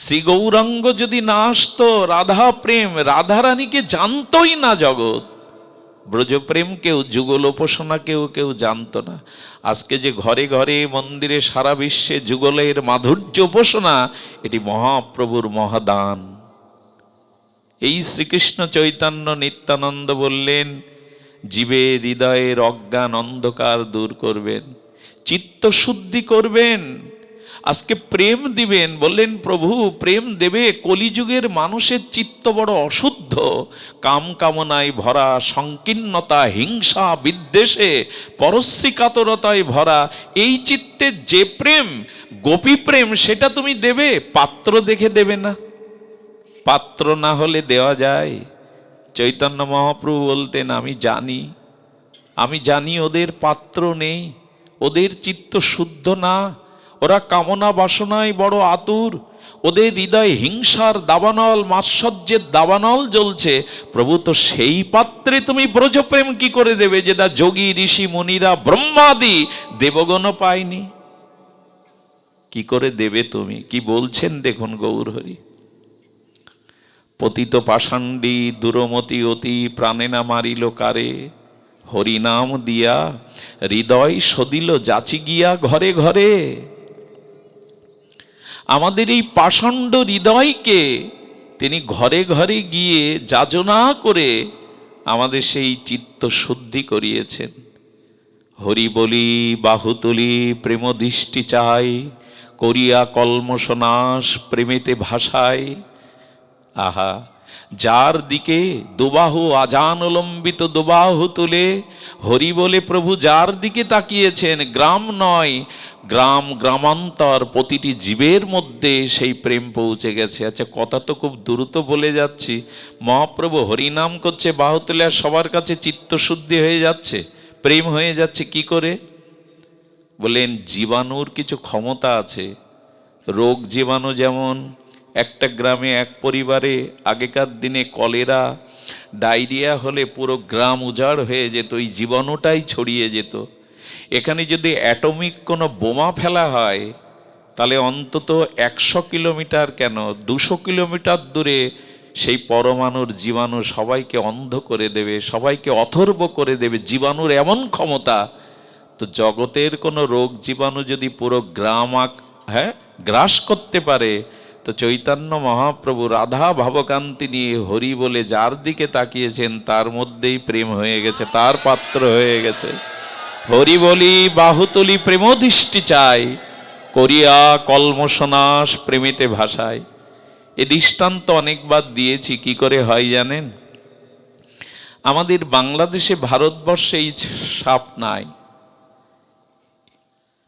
শ্রী গৌরাঙ্গ যদি না আসতো, রাধা প্রেম, রাধারানীকে জানতই না জগৎ, ব্রজপ্রেম কেউ, যুগল উপাসনা কেউ জানতো না। আজকে যে ঘরে ঘরে মন্দিরে সারা বিশ্বে যুগলের মাধুর্য উপাসনা, এটি মহাপ্রভুর মহাদান। এই শ্রীকৃষ্ণ চৈতন্য নিত্যানন্দ বললেন, জীবের হৃদয়ের অজ্ঞান অন্ধকার দূর করবেন, চিত্ত শুদ্ধি করবেন, আজকে প্রেম দিবেন। বললেন প্রভু প্রেম দেবে, কলিযুগের মানুষের চিত্ত বড় অশুদ্ধ, কাম কামনায় ভরা, সংকীর্ণতা, হিংসা, বিদ্বেষে, পরশ্রী কাতরতায় ভরা। এই চিত্তে যে প্রেম, গোপী প্রেম, সেটা তুমি দেবে, পাত্র দেখে দেবে না। পাত্র না হলে দেওয়া যায়? চৈতন্য মহাপ্রভু বলতেন, আমি জানি ওদের পাত্র নেই, ওদের চিত্ত শুদ্ধ না, ওরা কামনা বাসনায় বড় আতুর, ওদের হৃদয়ে হিংসার দাবানল, মাৎসর্যের দাবানল জ্বলছে। প্রভু তো সেই পাত্রে তুমি ব্রজপ্রেম কি করে দেবে, যেটা যোগী ঋষি মুনিরা ব্রহ্মাদি দেবগণ পায়নি? কি করে দেবে তুমি? কি বলছেন দেখুন গৌর হরি। পতিত পাষাণ্ডী দুরমতি অতি, প্রাণে না মারিল কারে, হরিনাম দিয়া হৃদয় সদিল যাচি গিয়া ঘরে ঘরে। আমাদের এই পাষণ্ড হৃদয়কে তিনি ঘরে ঘরে গিয়ে যাচনা করে আমাদের সেই চিত্ত শুদ্ধি করিয়েছেন। হরি বলি বাহু তুলি প্রেম দৃষ্টি চাই, করিয়া কলমশনাশ প্রেমেতে ভাষায়। আহা, যার দিকে দুবাহু আজানলম্বিত দুবাহু তুলে হরি বলে প্রভু যার দিকে তাকিয়েছেন, গ্রাম নয় গ্রাম গ্রামান্তর প্রতিটি জীবের মধ্যে সেই প্রেম পৌঁছে গেছে। আচ্ছা, কথা তো খুব দ্রুত বলে যাচ্ছি। মহাপ্রভু হরিনাম করছে বাহু তুলে, আর সবার কাছে চিত্তশুদ্ধি হয়ে যাচ্ছে, প্রেম হয়ে যাচ্ছে। কি করে? বলেন, জীবাণুর কিছু ক্ষমতা আছে। রোগ জীবাণু যেমন একটা গ্রামে এক পরিবারে আগেকার দিনে কলেরা ডায়রিয়া হলে পুরো গ্রাম উজাড় হয়ে যেত, ওই জীবাণুটাই ছড়িয়ে যেত। এখানে যদি অ্যাটমিক কোনো বোমা ফেলা হয়, তাহলে অন্তত 100 কিলোমিটার কেন 200 কিলোমিটার দূরে সেই পরমাণুর জীবাণু সবাইকে অন্ধ করে দেবে, সবাইকে অথর্ব করে দেবে। জীবাণুর এমন ক্ষমতা। তো জগতের কোনো রোগ জীবাণু যদি পুরো গ্রাম গ্রাস করতে পারে, তো চৈতন্য মহাপ্রভু রাধা ভাবকান্তি নিয়ে হরি বলে যার দিকে তাকিয়েছেন তার মধ্যেই প্রেম হয়ে গেছে, তার পাত্র হয়ে গেছে। হরি বলি বাহুতলি প্রেমদৃষ্টি চাই, করিয়া কলমশনাশ প্রেমেতে ভাষায়। এ দৃষ্টান্ত অনেকবার দিয়েছি। কি করে হয় জানেন? আমাদের বাংলাদেশে, ভারতবর্ষে এই সাপ নাই।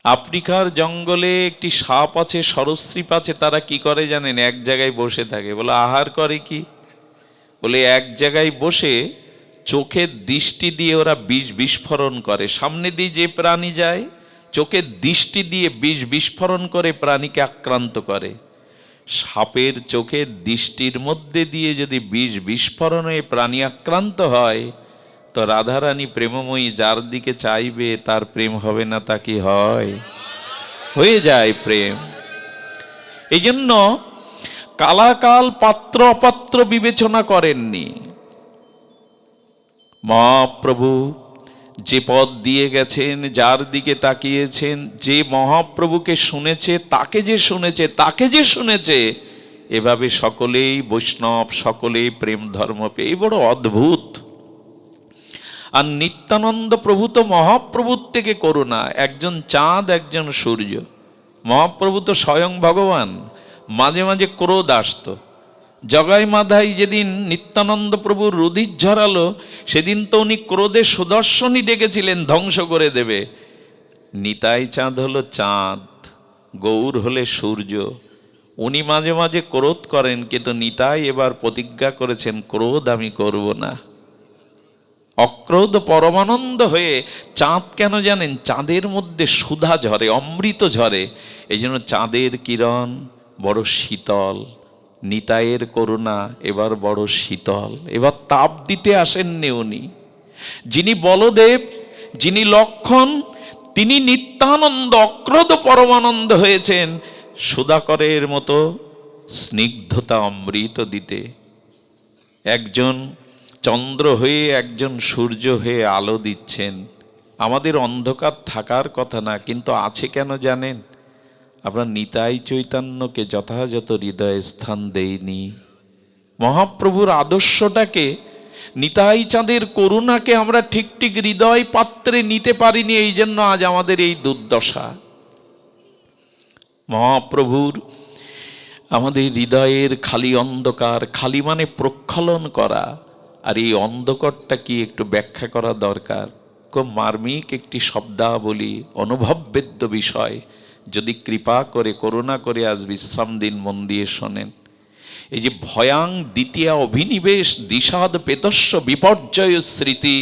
আফ্রিকার জঙ্গলে একটি সাপ আছে, সরীসৃপ আছে। তারা কি করে জানেন? এক জায়গায় বসে থাকে। বলে আহার করে কি? বলে এক জায়গায় বসে চোখের দৃষ্টি দিয়ে ওরা বিষ বিস্ফোরণ করে। সামনে দিয়ে যে প্রাণী যায়, চোখের দৃষ্টি দিয়ে বিষ বিস্ফোরণ করে প্রাণীকে আক্রান্ত করে। সাপের চোখের দৃষ্টির মধ্যে দিয়ে যদি বিষ বিস্ফোরণে প্রাণী আক্রান্ত হয়, তো রাধারানী প্রেমময়ী যার দিকে চাইবে তার প্রেম হবে না? তা কি হয়? হয়ে যায় প্রেম। এই জন্য কালাকাল পাত্র অপাত্র বিবেচনা করেননি মহাপ্রভু। যে পথ দিয়ে গেছেন, যার দিকে তাকিয়েছেন, যে মহাপ্রভুকে শুনেছে, তাকে যে শুনেছে, এভাবে সকলেই বৈষ্ণব, সকলেই প্রেম ধর্ম পেয়ে, এই বড় অদ্ভুত। আর নিত্যানন্দ প্রভু তো মহাপ্রভুর থেকে করুণা, একজন চাঁদ একজন সূর্য। মহাপ্রভু তো স্বয়ং ভগবান, মাঝে মাঝে ক্রোধ আসতো। জগাই মাধাই যেদিন নিত্যানন্দ প্রভুর রুধির ঝরালো, সেদিন তো উনি ক্রোধে সুদর্শনই ডেকেছিলেন, ধ্বংস করে দেবে। নিতাই চাঁদ হলো চাঁদ, গৌর হলে সূর্য। উনি মাঝে মাঝে ক্রোধ করেন, কিন্তু নিতাই এবার প্রতিজ্ঞা করেছেন, ক্রোধ আমি করব না। অক্রোধ পরমানন্দ হয়ে চাঁদ কেন জানেন? চাঁদের মধ্যে সুধা ঝরে, অমৃত ঝরে, এই জন্য চাঁদের কিরণ বড় শীতল। নিতাইয়ের করুণা এবার বড় শীতল, এবার তাপ দিতে আসেননি উনি। যিনি বলদেব, যিনি লক্ষণ, তিনি নিত্যানন্দ অক্রোধ পরমানন্দ হয়েছেন, সুধাকরের মতো স্নিগ্ধতা অমৃত দিতে। একজন চন্দ্র হয়ে, একজন সূর্য হয়ে আলো দিচ্ছেন। আমাদের অন্ধকার থাকার কথা না, কিন্তু আছে কেন জানেন? আমরা নিতাই চৈতন্যকে যথাযথ হৃদয়ে স্থান দেইনি। মহাপ্রভুর আদর্শটাকে, নিতাই চাঁদের করুণাকে আমরা ঠিক ঠিক হৃদয় পাত্রে নিতে পারিনি, এই জন্য আজ আমাদের এই দুর্দশা। মহাপ্রভুর আমাদের হৃদয়ের খালি অন্ধকার, খালি মানে প্রক্ষালন করা, আর এই অন্ধকারটা কি একটু ব্যাখ্যা করা দরকার। খুব মার্মিক একটি শব্দাবলী, অনুভববেদ্য বিষয়, যদি কৃপা করে, করুণা করে আজ বিশ্রাম দিন, মন দিয়ে শোনেন। এই যে ভয়াং দ্বিতীয় অভিনিবেশ দ্বিষাদ পেতস্য বিপর্যয় স্মৃতি,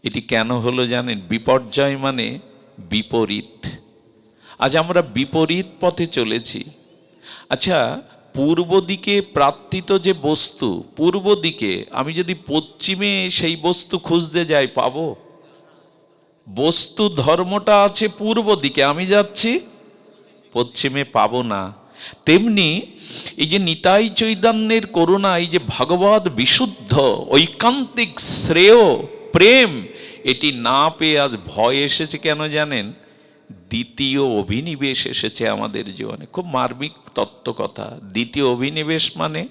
এটি কেন হলো জানেন? বিপর্যয় মানে বিপরীত। আজ আমরা বিপরীত পথে চলেছি। আচ্ছা, পূর্ব দিকে প্রার্থিত যে বস্তু, পূর্ব দিকে, আমি যদি পশ্চিমে সেই বস্তু খুঁজতে যাই, পাবো? বস্তু ধর্মটা আছে পূর্ব দিকে, আমি যাচ্ছি পশ্চিমে, পাবো না। তেমনি এই যে নিতাই চৈতন্যের করুণা, এই যে ভগবৎ বিশুদ্ধ ঐকান্তিক শ্রেয় প্রেম, এটি না পেয়ে আজ ভয় এসেছে। কেন জানেন? দ্বিতীয় অভিনিবেশ এসেছে আমাদের জীবনে। খুব মার্মিক তত্ত্ব কথা। দ্বিতীয় অভিনিবেশ মানে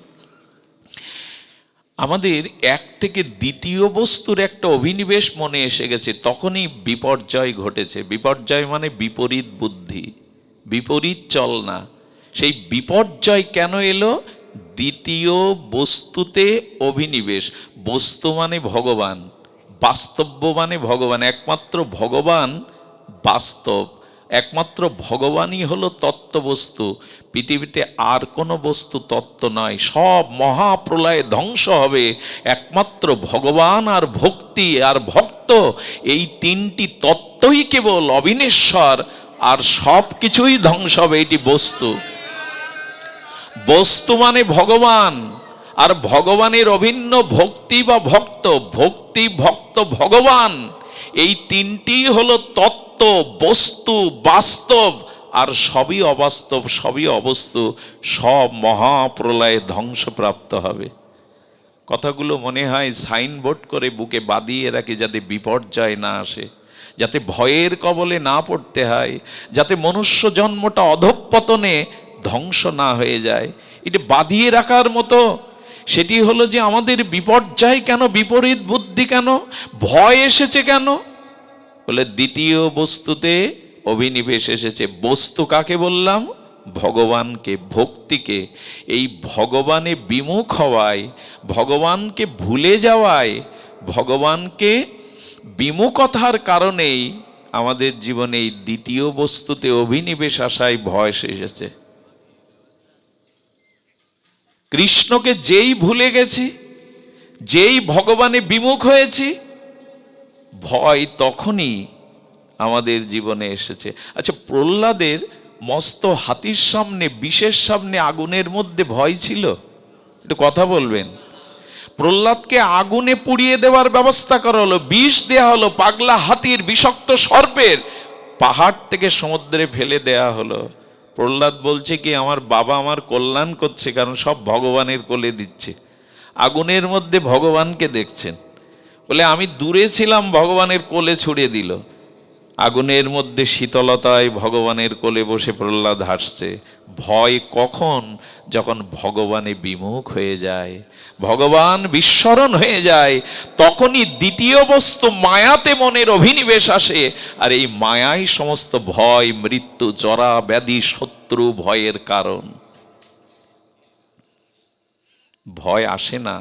আমাদের এক থেকে দ্বিতীয় বস্তুর একটা অভিনিবেশ মনে এসে গেছে, তখনই বিপর্যয় ঘটেছে। বিপর্যয় মানে বিপরীত বুদ্ধি, বিপরীত চলনা। সেই বিপর্যয় কেন এলো? দ্বিতীয় বস্তুতে অভিনিবেশ। বস্তু মানে ভগবান, বাস্তব্য মানে ভগবান, একমাত্র ভগবান বাস্তব, একমাত্র ভগবানই হলো তত্ত্ববস্তু। পৃথিবীতে আর কোনো বস্তু তত্ত্ব নয়, সব মহাপ্রলয়ে ধ্বংস হবে। একমাত্র ভগবান আর ভক্তি আর ভক্ত, এই তিনটি তত্ত্বই কেবল অবিনেশ্বর, আর সব কিছুই ধ্বংস হবে। এটি বস্তু। বস্তু মানে ভগবান, আর ভগবানের অভিন্ন ভক্তি বা ভক্ত, ভক্তি ভক্ত ভগবান, এই তিনটি হলো তত্ত্ব, বস্তু, বাস্তব, আর সবই অবাস্তব, সবই অবস্তু। সব মহাপ্রলয়ে ধ্বংসপ্রাপ্ত হবে। কথাগুলো মনে হয় সাইনবোর্ড করে বুকে বাঁধিয়ে রাখে, যাতে বিপর্যয় না আসে, যাতে ভয়ের কবলে না পড়তে হয়, যাতে মনুষ্য জন্মটা অধঃপতনে ধ্বংস না হয়ে যায়। এটা বাঁধিয়ে রাখার মতো। সেটি হলো যে আমাদের বিপর্যয় কেন, বিপরীত বুদ্ধি কেন, ভয় এসেছে কেন? বলে দ্বিতীয় বস্তুতে অভিনিবেশ এসেছে। বস্তু কাকে বললাম? ভগবানকে, ভক্তিকে। এই ভগবানে বিমুখ হওয়ায়, ভগবানকে ভুলে যাওয়ায়, ভগবানকে বিমুখতার কারণেই আমাদের জীবনে এই দ্বিতীয় বস্তুতে অভিনিবেশ আসায় ভয় এসেছে। কৃষ্ণকে যেই ভুলে গেছি, যেই ভগবানে বিমুখ হয়েছি, ভয় তখনই আমাদের জীবনে এসেছে। আচ্ছা, প্রহ্লাদের মস্ত হাতির সামনে, বিষের সামনে, আগুনের মধ্যে ভয় ছিল? একটু কথা বলবেন। প্রহ্লাদকে আগুনে পুড়িয়ে দেওয়ার ব্যবস্থা করা হলো, বিষ দেয়া হলো, পাগলা হাতির, বিষাক্ত সর্পের, পাহাড় থেকে সমুদ্রে ফেলে দেয়া হলো। প্রহ্লাদ বলছে কি, আমার বাবা আমার কল্যাণ করছে, কারণ সব ভগবানের কোলে দিচ্ছে। আগুনের মধ্যে ভগবানকে দেখছেন। বলে আমি দূরে ছিলাম, ভগবানের কোলে ছুড়ে দিল। আগুনের মধ্যে শীতলতায় ভগবানের কোলে বসে প্রহ্লাদ হাসছে। ভয় কখন? যখন ভগবানে বিমুখ হয়ে যায়, ভগবান বিস্মরণ হয়ে যায়, তখনই দ্বিতীয় বস্তু মায়াতে মনের অভিনিবেশ আসে। আর এই মায়াই সমস্ত ভয়, মৃত্যু, জরা ব্যাধি, শত্রু, ভয়ের কারণ। ভয় আসে না।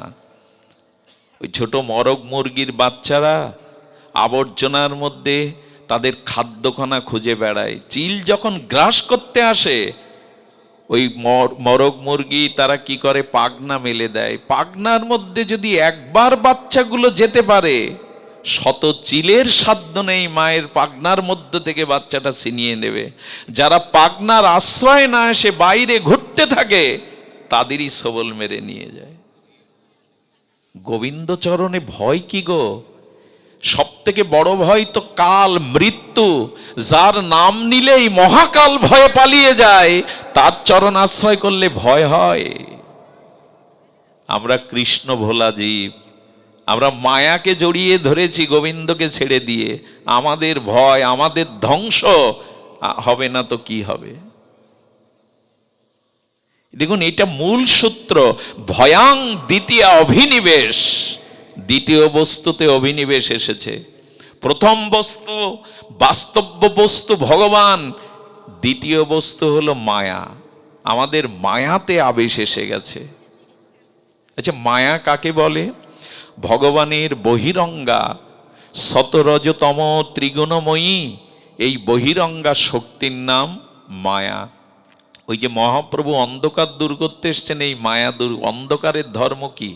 ওই ছোট মরগ মুরগির বাচ্চারা আবর্জনার মধ্যে তাদের খাদ্যখানা খুঁজে বেড়ায়। চিল যখন গ্রাস করতে আসে, ওই মরগ মুরগি তারা কি করে? পাখনা মেলে দেয়। পাখনার মধ্যে যদি একবার বাচ্চাগুলো যেতে পারে, শত চিলের সাধ্য নেই মায়ের পাখনার মধ্য থেকে বাচ্চাটা ছিনিয়ে নেবে। যারা পাখনার আশ্রয় না এসে বাইরে ঘুরতে থাকে, তাদেরই সবল মেরে নিয়ে যায়। গোবিন্দচরণে ভয় কি গো? সব থেকে বড় ভয় তো কাল, মৃত্যু। যার নাম নিলেই মহাকাল ভয়ে পালিয়ে যায়, তার চরণ আশ্রয় করলে ভয় হয়? আমরা কৃষ্ণ ভোলা জীব, আমরা মায়াকে জড়িয়ে ধরেছি গোবিন্দকে ছেড়ে দিয়ে। আমাদের ভয়, আমাদের ধ্বংস হবে না তো কি হবে? দেখুন, এটা মূল সূত্র। ভয়াং দ্বিতীয় অভিনিবেশ। দ্বিতীয় বস্তুতে অভিনিবেশ এসেছে। প্রথম বস্তু বাস্তব্য বস্তু ভগবান, দ্বিতীয় বস্তু হলো মায়া। আমাদের মায়াতে আবেশ এসে গেছে। আচ্ছা, মায়া কাকে বলে? ভগবানের বহিরঙ্গা শতরজতম ত্রিগুণময়ী এই বহিরঙ্গা শক্তির নাম মায়া। ওই যে মহাপ্রভু অন্ধকার দূর করতে এসছেন, এই মায়া দূর। অন্ধকারের ধর্ম কি?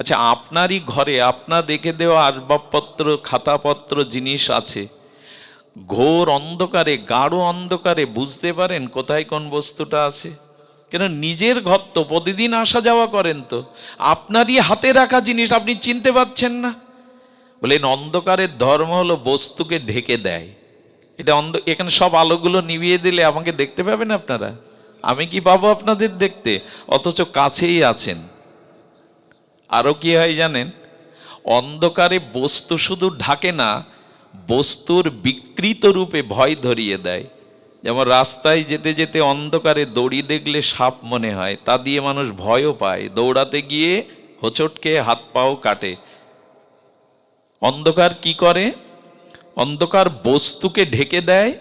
আচ্ছা, আপনারই ঘরে আপনার রেখে দেওয়া আসবাবপত্র, খাতাপত্র, জিনিস আছে, ঘোর অন্ধকারে, গাঢ় অন্ধকারে বুঝতে পারেন কোথায় কোন বস্তুটা আছে? কেন? নিজের ঘর তো প্রতিদিন আসা যাওয়া করেন, তো আপনারই হাতে রাখা জিনিস আপনি চিনতে পারছেন না। বলেন অন্ধকারের ধর্ম হলো বস্তুকে ঢেকে দেয়। এটা এখানে সব আলোগুলো নিভিয়ে দিলে আমাকে দেখতে পাবেন আপনারা, আমি কি পাবো আপনাদের দেখতে? অথচ কাছেই আছেন। আরও কি হয় জানেন? অন্ধকারে বস্তু শুধু ঢাকে না, বস্তুর বিকৃত রূপে ভয় ধরিয়ে দেয়। যেমন রাস্তায় যেতে যেতে অন্ধকারে দড়ি দেখলে সাপ মনে হয়, তা দিয়ে মানুষ ভয়ও পায়, দৌড়াতে গিয়ে হোঁচটকে হাত পাও কাটে। অন্ধকার কি করে? অন্ধকার বস্তুকে ঢেকে দেয়,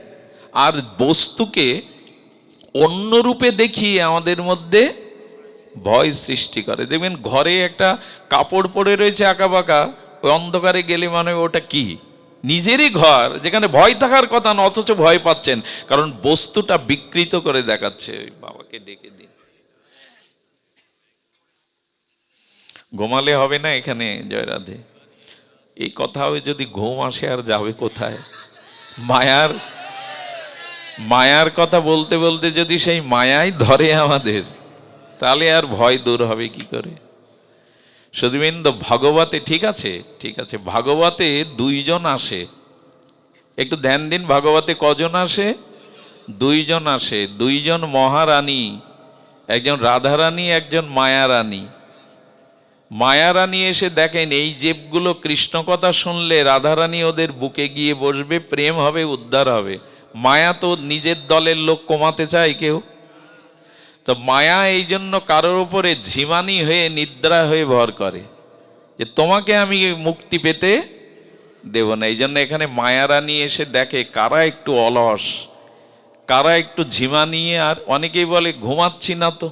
আর বস্তুকে অন্য রূপে দেখিয়ে আমাদের মধ্যে ভয় সৃষ্টি করে। দেখবেন ঘরে একটা কাপড় পরে রয়েছে আঁকা বাঁকা, ওই অন্ধকারে গেলে মানে ওটা কি? নিজেরই ঘর, যেখানে ভয় থাকার কথা না, অথচ ভয় পাচ্ছেন, কারণ বস্তুটা বিকৃত করে দেখাচ্ছে। ওই বাবাকে ডেকে দিন। ঘুমালে হবে না এখানে, জয় রাধে। এই কথা হবে, যদি ঘুম আসে আর যাবে কোথায়? মায়ার কথা বলতে বলতে যদি সেই মায়াই ধরে আমাদের, তাহলে আর ভয় দূর হবে কি করে? শুধুবিন্দু ভাগবতে, ঠিক আছে, ঠিক আছে, ভাগবতে দুইজন আসে। একটু ধ্যান দিন, ভাগবতে কজন আসে? দুইজন আসে। দুইজন মহারানী, একজন রাধারানী, একজন মায়ারানী। মায়ারানী এসে দেখেন এই জেবগুলো কৃষ্ণ কথা শুনলে রাধারানী ওদের বুকে গিয়ে বসবে, প্রেম হবে, উদ্ধার হবে। মায়া তো নিজের দলের লোক কমাতে চায় কেউ, তো মায়া এই জন্য কারোর উপরে ঝিমানি হয়ে, নিদ্রা হয়ে ভর করে যে তোমাকে আমি মুক্তি পেতে দেব না। এই জন্য এখানে মায়ারানী এসে দেখে কারা একটু অলস, কারা একটু ঝিমানিয়ে। আর অনেকেই বলে ঘুমাচ্ছি না তো,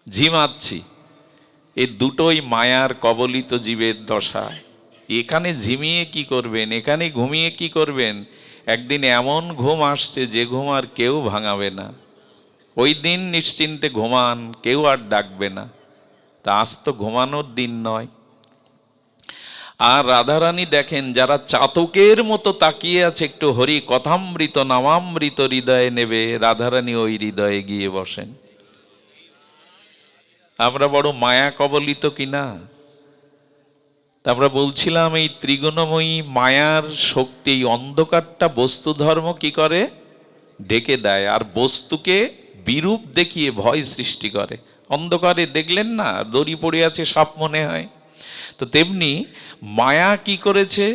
ঝিমাচ্ছি। এই দুটোই মায়ার কবলিত জীবের দশা। এখানে ঝিমিয়ে কি করবেন, এখানে ঘুমিয়ে কি করবেন? একদিন এমন ঘুম আসছে যে ঘুম আর কেউ ভাঙাবে না। ওই দিন নিশ্চিন্তে ঘুমান, কেউ আর ডাকবে না। তা আজ তো ঘুমানোর দিন নয়। আর রাধারানী দেখেন, যারা চাতকের মতো তাকিয়ে আছে, একটু হরি কথামৃত নামামৃত হৃদয়ে নেবে, রাধারানী ওই হৃদয়ে গিয়ে বসেন। আমরা বড় মায়া কবলিত কিনা? আমরা বলছিলাম এই ত্রিগুণময়ী মায়ার শক্তি, অন্ধকারটা বস্তু ধর্ম কি করে? ঢেকে দেয়, আর বস্তুকে বিরূপ দেখিয়ে ভয় সৃষ্টি করে। অন্ধকারে দেখলেন না, দড়ি পড়ে আছে, সাপ মনে হয়। তো তেমনি মায়া কি করেছে,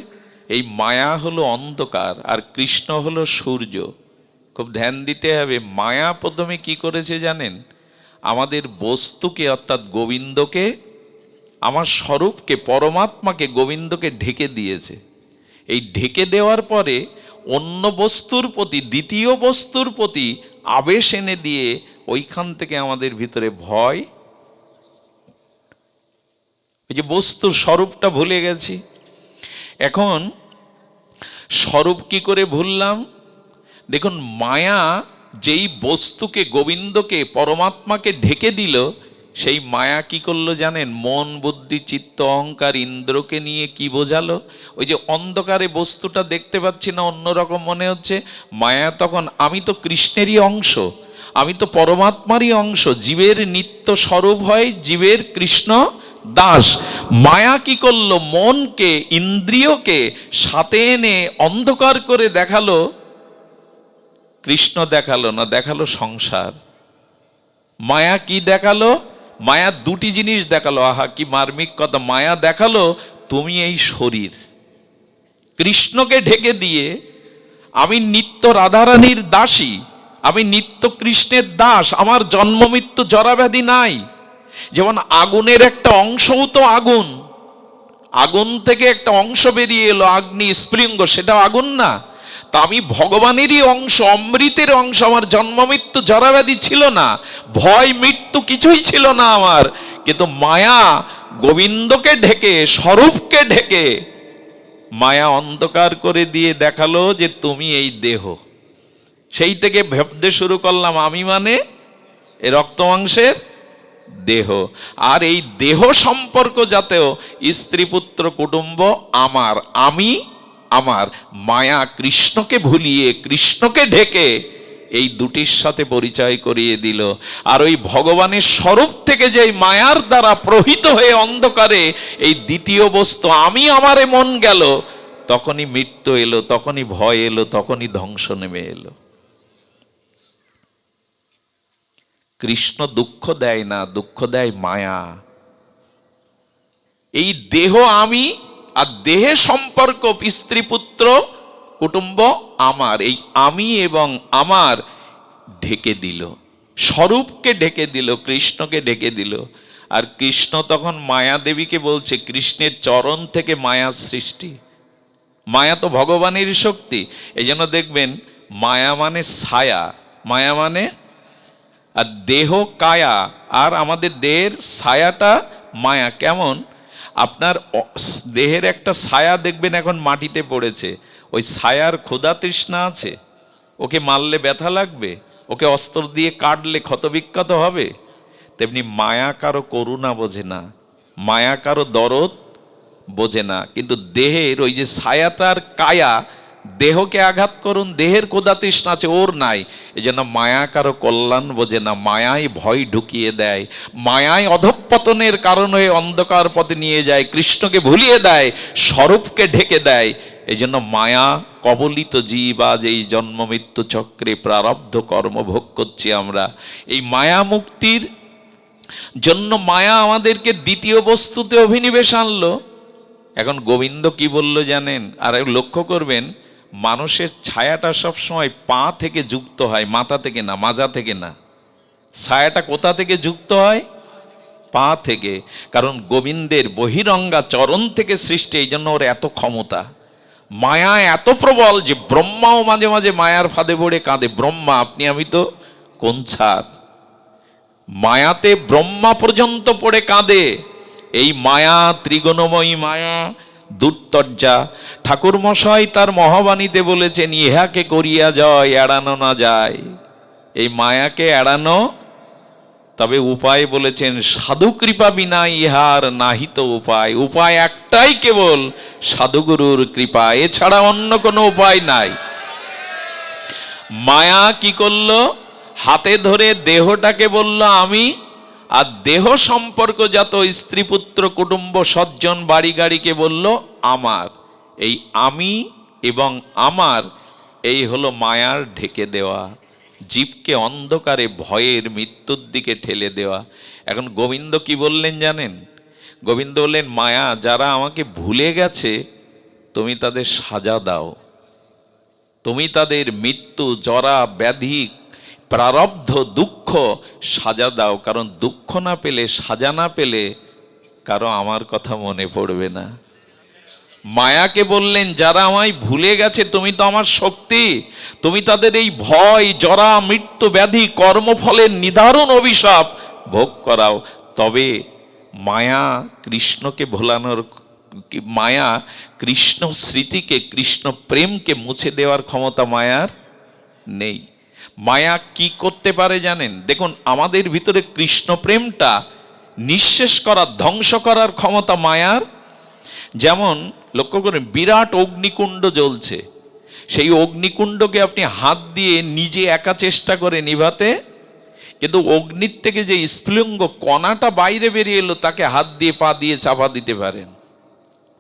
এই মায়া হলো অন্ধকার আর কৃষ্ণ হলো সূর্য। খুব ধ্যান দিতে হবে। মায়া প্রথমে কি করেছে জানেন, আমাদের বস্তুকে অর্থাৎ গোবিন্দকে, আমার স্বরূপকে, পরমাত্মাকে, গোবিন্দকে ঢেকে দিয়েছে। এই ঢেকে দেওয়ার পরে অন্য বস্তুর প্রতি, দ্বিতীয় বস্তুর প্রতি আবেশ এনে দিয়ে ওইখান থেকে আমাদের ভিতরে ভয়, ওই যে বস্তুর স্বরূপটা ভুলে গেছি। এখন স্বরূপ কি করে ভুললাম? দেখুন, মায়া যেই বস্তুকে, গোবিন্দকে, পরমাত্মাকে ঢেকে দিল, সেই মায়া কি করলো জানেন? মন, বুদ্ধি, চিত্ত, অহংকার, ইন্দ্রকে নিয়ে কি বোঝালো? ওই যে অন্ধকারে বস্তুটা দেখতে পাচ্ছি না, অন্যরকম মনে হচ্ছে। মায়া তখন, আমি তো কৃষ্ণেরই অংশ, আমি তো পরমাত্মারই অংশ, জীবের নিত্য স্বরূপ হয় জীবের কৃষ্ণ দাস। মায়া কি করলো? মনকে, ইন্দ্রিয়কে সাথে এনে অন্ধকার করে দেখালো কৃষ্ণ, দেখালো না, দেখালো সংসার। মায়া কি দেখালো? মায়া দুটি জিনিস দেখালো। আহা, কি মার্মিক কথা! মায়া দেখালো তুমি এই শরীর, কৃষ্ণকে ঢেকে দিয়ে আমি নিত্য রাধারানীর দাসী, আমি নিত্য কৃষ্ণের দাস, আমার জন্ম মৃত্যু জরাব্যাধি নাই। যেমন আগুনের একটা অংশও তো আগুন, আগুন থেকে একটা অংশ বেরিয়ে এলো, অগ্নি স্ফুলিঙ্গ, সেটাও আগুন না? তা আমি ভগবানেরই অংশ, অমৃতের অংশ, আমার জন্ম মৃত্যু জরাব্যাধি ছিল না, ভয় মৃত্যু কিছুই ছিল না আমার। কিন্তু মায়া গোবিন্দকে ঢেকে, স্বরূপকে ঢেকে মায়া অন্ধকার করে দিয়ে দেখালো যে তুমি এই দেহ। সেই থেকে ভাবতে শুরু করলাম আমি মানে এ রক্ত মাংসের দেহ। আর এই দেহ সম্পর্ক যাতেও স্ত্রী, পুত্র, কুটুম্ব আমার, আমি আমার, মায়া কৃষ্ণকে ভুলিয়ে, কৃষ্ণকে ঢেকে এই দুটির সাথে পরিচয় করিয়ে দিল। আর ওই ভগবানের স্বরূপ থেকে যে মায়ার দ্বারা প্রহিত হয়ে অন্ধকারে এই দ্বিতীয় বস্তু আমি আমারে মন গেল, তখনই মৃত্যু এলো, তখনই ভয় এলো, তখনই ধ্বংস নেমে এলো। কৃষ্ণ দুঃখ দেয় না, দুঃখ দেয় মায়া। এই দেহ আমি আর দেহে সম্পর্ক, স্ত্রী, পুত্র, কুটুম্ব আমার, এই আমি এবং আমার ঢেকে দিল, স্বরূপকে ঢেকে দিল, কৃষ্ণকে ঢেকে দিল। আর কৃষ্ণ তখন মায়া দেবীকে বলছে, কৃষ্ণের চরণ থেকে মায়ার সৃষ্টি। মায়া তো ভগবানের শক্তি। এই জন্য দেখবেন মায়া মানে ছায়া, মায়া মানে, আর দেহ কায়া, আর আমাদের দেহের ছায়াটা মায়া। কেমন? আপনার দেহের একটা ছায়া দেখবেন এখন মাটিতে পড়েছে, ওই ছায়ার ক্ষুধা তৃষ্ণা আছে? ওকে মারলে ব্যথা লাগবে? ওকে অস্ত্র দিয়ে কাটলে ক্ষতবিক্ষত হবে? তেমনি মায়া কারো করুণা বোঝে না, মায়া কারো দরদ বোঝে না। কিন্তু দেহের ওই যে ছায়াটার কায়া, দেহকে আঘাত করুন, দেহের ক্ষুধা তৃষ্ণা আছে, ওর নাই। এই জন্য মায়া কারো কল্যাণ বোঝে না, মায়ায় ভয় ঢুকিয়ে দেয়, মায়ায় অধঃপতনের কারণ হয়ে অন্ধকার পথে নিয়ে যায়, কৃষ্ণকে ভুলিয়ে দেয়, স্বরূপকে ঢেকে দেয়। এই জন্য মায়া কবলিত জীব আজ এই জন্ম মৃত্যু চক্রে প্রারব্ধ কর্ম ভোগ করছি আমরা। এই মায়া মুক্তির জন্য মায়া আমাদেরকে দ্বিতীয় বস্তুতে অভিনিবেশ আনলো। এখন গোবিন্দ কি বলল জানেন? আর লক্ষ্য করবেন, মানুষের ছায়াটা সবসময় পা থেকে যুক্ত হয়, মাথা থেকে না, মাজা থেকে না। ছায়াটা কোথা থেকে যুক্ত হয়? পা থেকে। কারণ গোবিন্দের বহিরঙ্গা চরণ থেকে সৃষ্টি, এই জন্য ওর এত ক্ষমতা। মায়া এত প্রবল যে ব্রহ্মাও মাঝে মাঝে মায়ার ফাঁদে পড়ে কাঁদে। ব্রহ্মা, আপনি আমি তো কোন ছাড়? মায়াতে ব্রহ্মা পর্যন্ত পড়ে কাঁদে। এই মায়া, ত্রিগুণময়ী মায়া দুর্তর্যা। ঠাকুর মশাই তার মহাবাণীতে বলেছেন, ইহাকে করিয়া জয় এড়ানো না যায়। এই মায়াকে এড়ানো, তবে উপায় বলেছেন, সাধু কৃপা বিনা ইহার নাহিত উপায়। উপায় একটাই, কেবল সাধুগুরুর কৃপা, এছাড়া অন্য কোনো উপায় নাই। মায়া কি করলো? হাতে ধরে দেহটাকে বলল আমি, আর দেহ সম্পর্কজাত স্ত্রী, পুত্র, কুটুম্ব, সজ্জন, বাড়ি গাড়িকে বলল আমার। এই আমি এবং আমার, এই হলো মায়ার ঢেকে দেওয়া, জীবকে অন্ধকারে ভয়ের মৃত্যুর দিকে ঠেলে দেওয়া। এখন গোবিন্দ কি বললেন জানেন? গোবিন্দ বললেন, মায়া, যারা আমাকে ভুলে গেছে তুমি তাদের সাজা দাও, তুমি তাদের মৃত্যু, জরা, ব্যাধি, প্রারব্ধ, দুঃখ সাজা দাও। কারণ দুঃখ না পেলে, সাজা না পেলে কারো আমার কথা মনে পড়বে না। মায়াকে বললেন, যারা আমায় ভুলে গেছে তুমি তো আমার শক্তি, তুমি তাদের এই ভয়, জরা, মৃত্যু, ব্যাধি, কর্মফলের নিদারুণ অভিশাপ ভোগ করাও। তবে মায়া কৃষ্ণকে ভোলানোর, মায়া কৃষ্ণ স্মৃতিকে, কৃষ্ণ প্রেমকে মুছে দেওয়ার ক্ষমতা মায়ার নেই। মায়া কি করতে পারে জানেন? দেখুন, আমাদের ভিতরে কৃষ্ণ প্রেমটা নিঃশেষ করার, ধ্বংস করার ক্ষমতা মায়ার। যেমন লক্ষ্য করেন, বিরাট অগ্নিকুণ্ড জ্বলছে, সেই অগ্নিকুণ্ডকে আপনি হাত দিয়ে নিজে একা চেষ্টা করে নিভাতে, কিন্তু অগ্নির থেকে যে স্ফুলিঙ্গ কণাটা বাইরে বেরিয়ে এলো তাকে হাত দিয়ে, পা দিয়ে চাপা দিতে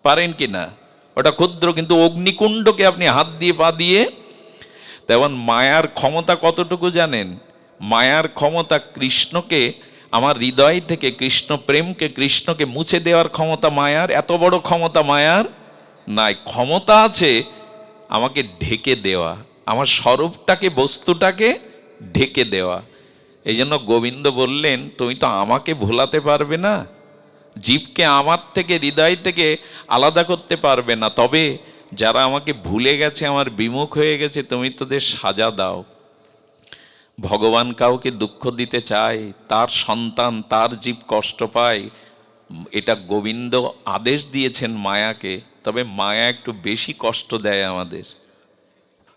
পারেন কি না? ওটা ক্ষুদ্র, কিন্তু অগ্নিকুণ্ডকে আপনি হাত দিয়ে, পা দিয়ে। তেমন মায়ার ক্ষমতা কতটুকু জানেন? মায়ার ক্ষমতা কৃষ্ণকে, আমার হৃদয় থেকে কৃষ্ণ প্রেমকে, কৃষ্ণকে মুছে দেওয়ার ক্ষমতা মায়ার, এত বড় ক্ষমতা মায়ার নাই। ক্ষমতা আছে আমাকে ঢেকে দেওয়া, আমার স্বরূপটাকে, বস্তুটাকে ঢেকে দেওয়া। এই জন্য গোবিন্দ বললেন, তুমি তো আমাকে ভোলাতে পারবে না, জীবকে আমার থেকে, হৃদয় থেকে আলাদা করতে পারবে না, তবে যারা আমাকে ভুলে গেছে, আমার বিমুখ হয়ে গেছে, তুমি তাদের সাজা দাও। ভগবান কাউকে দুঃখ দিতে চায়, তার সন্তান, তার জীব কষ্ট পায়, এটা গোবিন্দ আদেশ দিয়েছেন মায়াকে। তবে মায়া একটু বেশি কষ্ট দেয় আমাদের।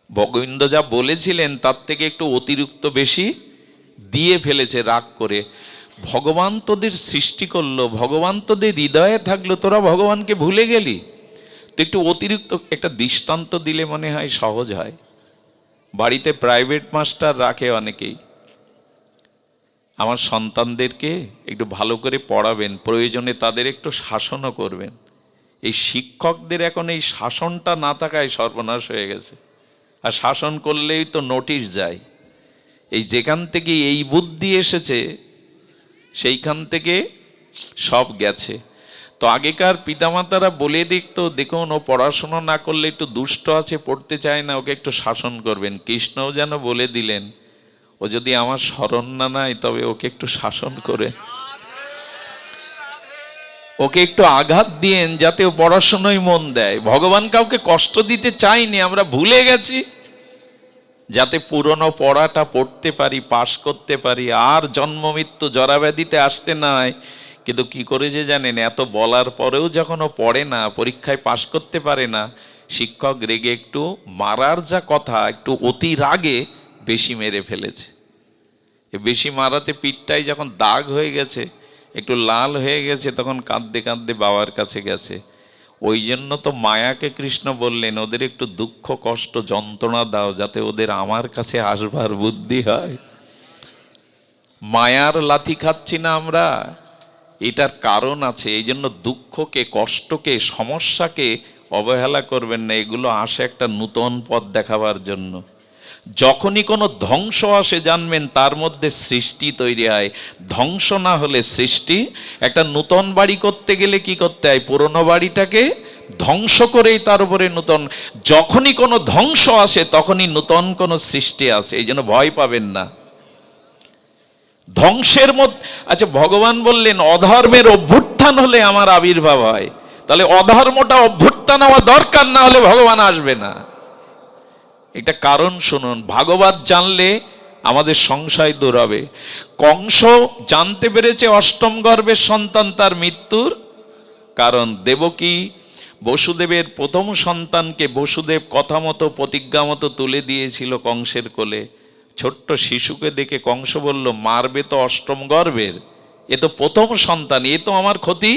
গোবিন্দ যা বলেছিলেন তার থেকে একটু অতিরিক্ত বেশি দিয়ে ফেলেছে রাগ করে। ভগবান তোদের সৃষ্টি করলো, ভগবান তোদের হৃদয়ে থাকলো, তোরা ভগবানকে ভুলে গেলি। তো একটু অতিরিক্ত একটা দৃষ্টান্ত দিলে মনে হয় সহজ হয়। বাড়িতে প্রাইভেট মাস্টার রাখে অনেকেই। আমার সন্তানদেরকে একটু ভালো করে পড়াবেন, প্রয়োজনে তাদের একটু শাসনও করবেন। এই শিক্ষকদের এখন এই শাসনটা না থাকায় সর্বনাশ হয়ে গেছে। আর শাসন করলেই তো নোটিশ যায়। এই যেখান থেকে এই বুদ্ধি এসেছে সেইখান থেকে সব গেছে। তো আগেকার পিতামাতারা বলে দেখতো, দেখুন ও পড়াশোনা না করলে একটু দুষ্ট আছে, পড়তে চায় না, ওকে একটু শাসন করবেন। কৃষ্ণও যেন বলে দিলেন, ও যদি আমার শরণ না নেয় তবে ওকে একটু শাসন করে, ওকে একটু আঘাত দিয়েন যাতে ও পড়াশোনায় মন দেয়। ভগবান কাউকে কষ্ট দিতে চাইনি, আমরা ভুলে গেছি যাতে পুরনো পড়াটা পড়তে পারি, পাশ করতে পারি, আর জন্ম মৃত্যু জরাব্যাধিতে আসতে নাই। কিন্তু কি করে যে জানেন, এত বলার পরেও যখন ও পড়ে না, পরীক্ষায় পাশ করতে পারে না, শিক্ষক রেগে একটু মারার যা কথা, একটু অতি রাগে বেশি মেরে ফেলেছে। বেশি মারাতে পিঠটাই যখন দাগ হয়ে গেছে, একটু লাল হয়ে গেছে, তখন কাঁদতে কাঁদতে বাবার কাছে গেছে। ওই জন্য তো মায়াকে কৃষ্ণ বললেন, ওদের একটু দুঃখ, কষ্ট, যন্ত্রণা দাও যাতে ওদের আমার কাছে আসবার বুদ্ধি হয়। মায়ার লাথি খাচ্ছি না আমরা, এটার কারণ আছে। এই জন্য দুঃখকে, কষ্টকে, সমস্যাকে অবহেলা করবেন না। এগুলো আসে একটা নূতন পথ দেখাবার জন্য। যখনই কোনো ধ্বংস আসে জানবেন তার মধ্যে সৃষ্টি তৈরি হয়। ধ্বংস না হলে সৃষ্টি। একটা নূতন বাড়ি করতে গেলে কি করতে হয়? পুরনো বাড়িটাকে ধ্বংস করেই তার উপরে নূতন। যখনই কোনো ধ্বংস আসে তখনই নূতন কোনো সৃষ্টি আসে। এই জন্য ভয় পাবেন না ধ্বংসের মধ্যে। আচ্ছা, ভগবান বললেন অধর্মের অভ্যুত্থান হলে আমার আবির্ভাব হয়, তাহলে অধর্মটা অভ্যুত্থান হওয়া দরকার, না হলে ভগবান আসবে না। এটা কারণ শুনুন, ভাগবত জানলে আমাদের সংশয় দূর হবে। কংস জানতে পেরেছে অষ্টম গর্ভের সন্তান তার মৃত্যুর কারণ। দেবকী বসুদেবের প্রথম সন্তানকে বসুদেব কথা মতো, প্রতিজ্ঞা মতো তুলে দিয়েছিল কংসের কোলে। ছোট্ট শিশুকে দেখে কংস বলল, মারবে তো অষ্টম গর্ভের, এ তো প্রথম সন্তান, এ তো আমার ক্ষতি,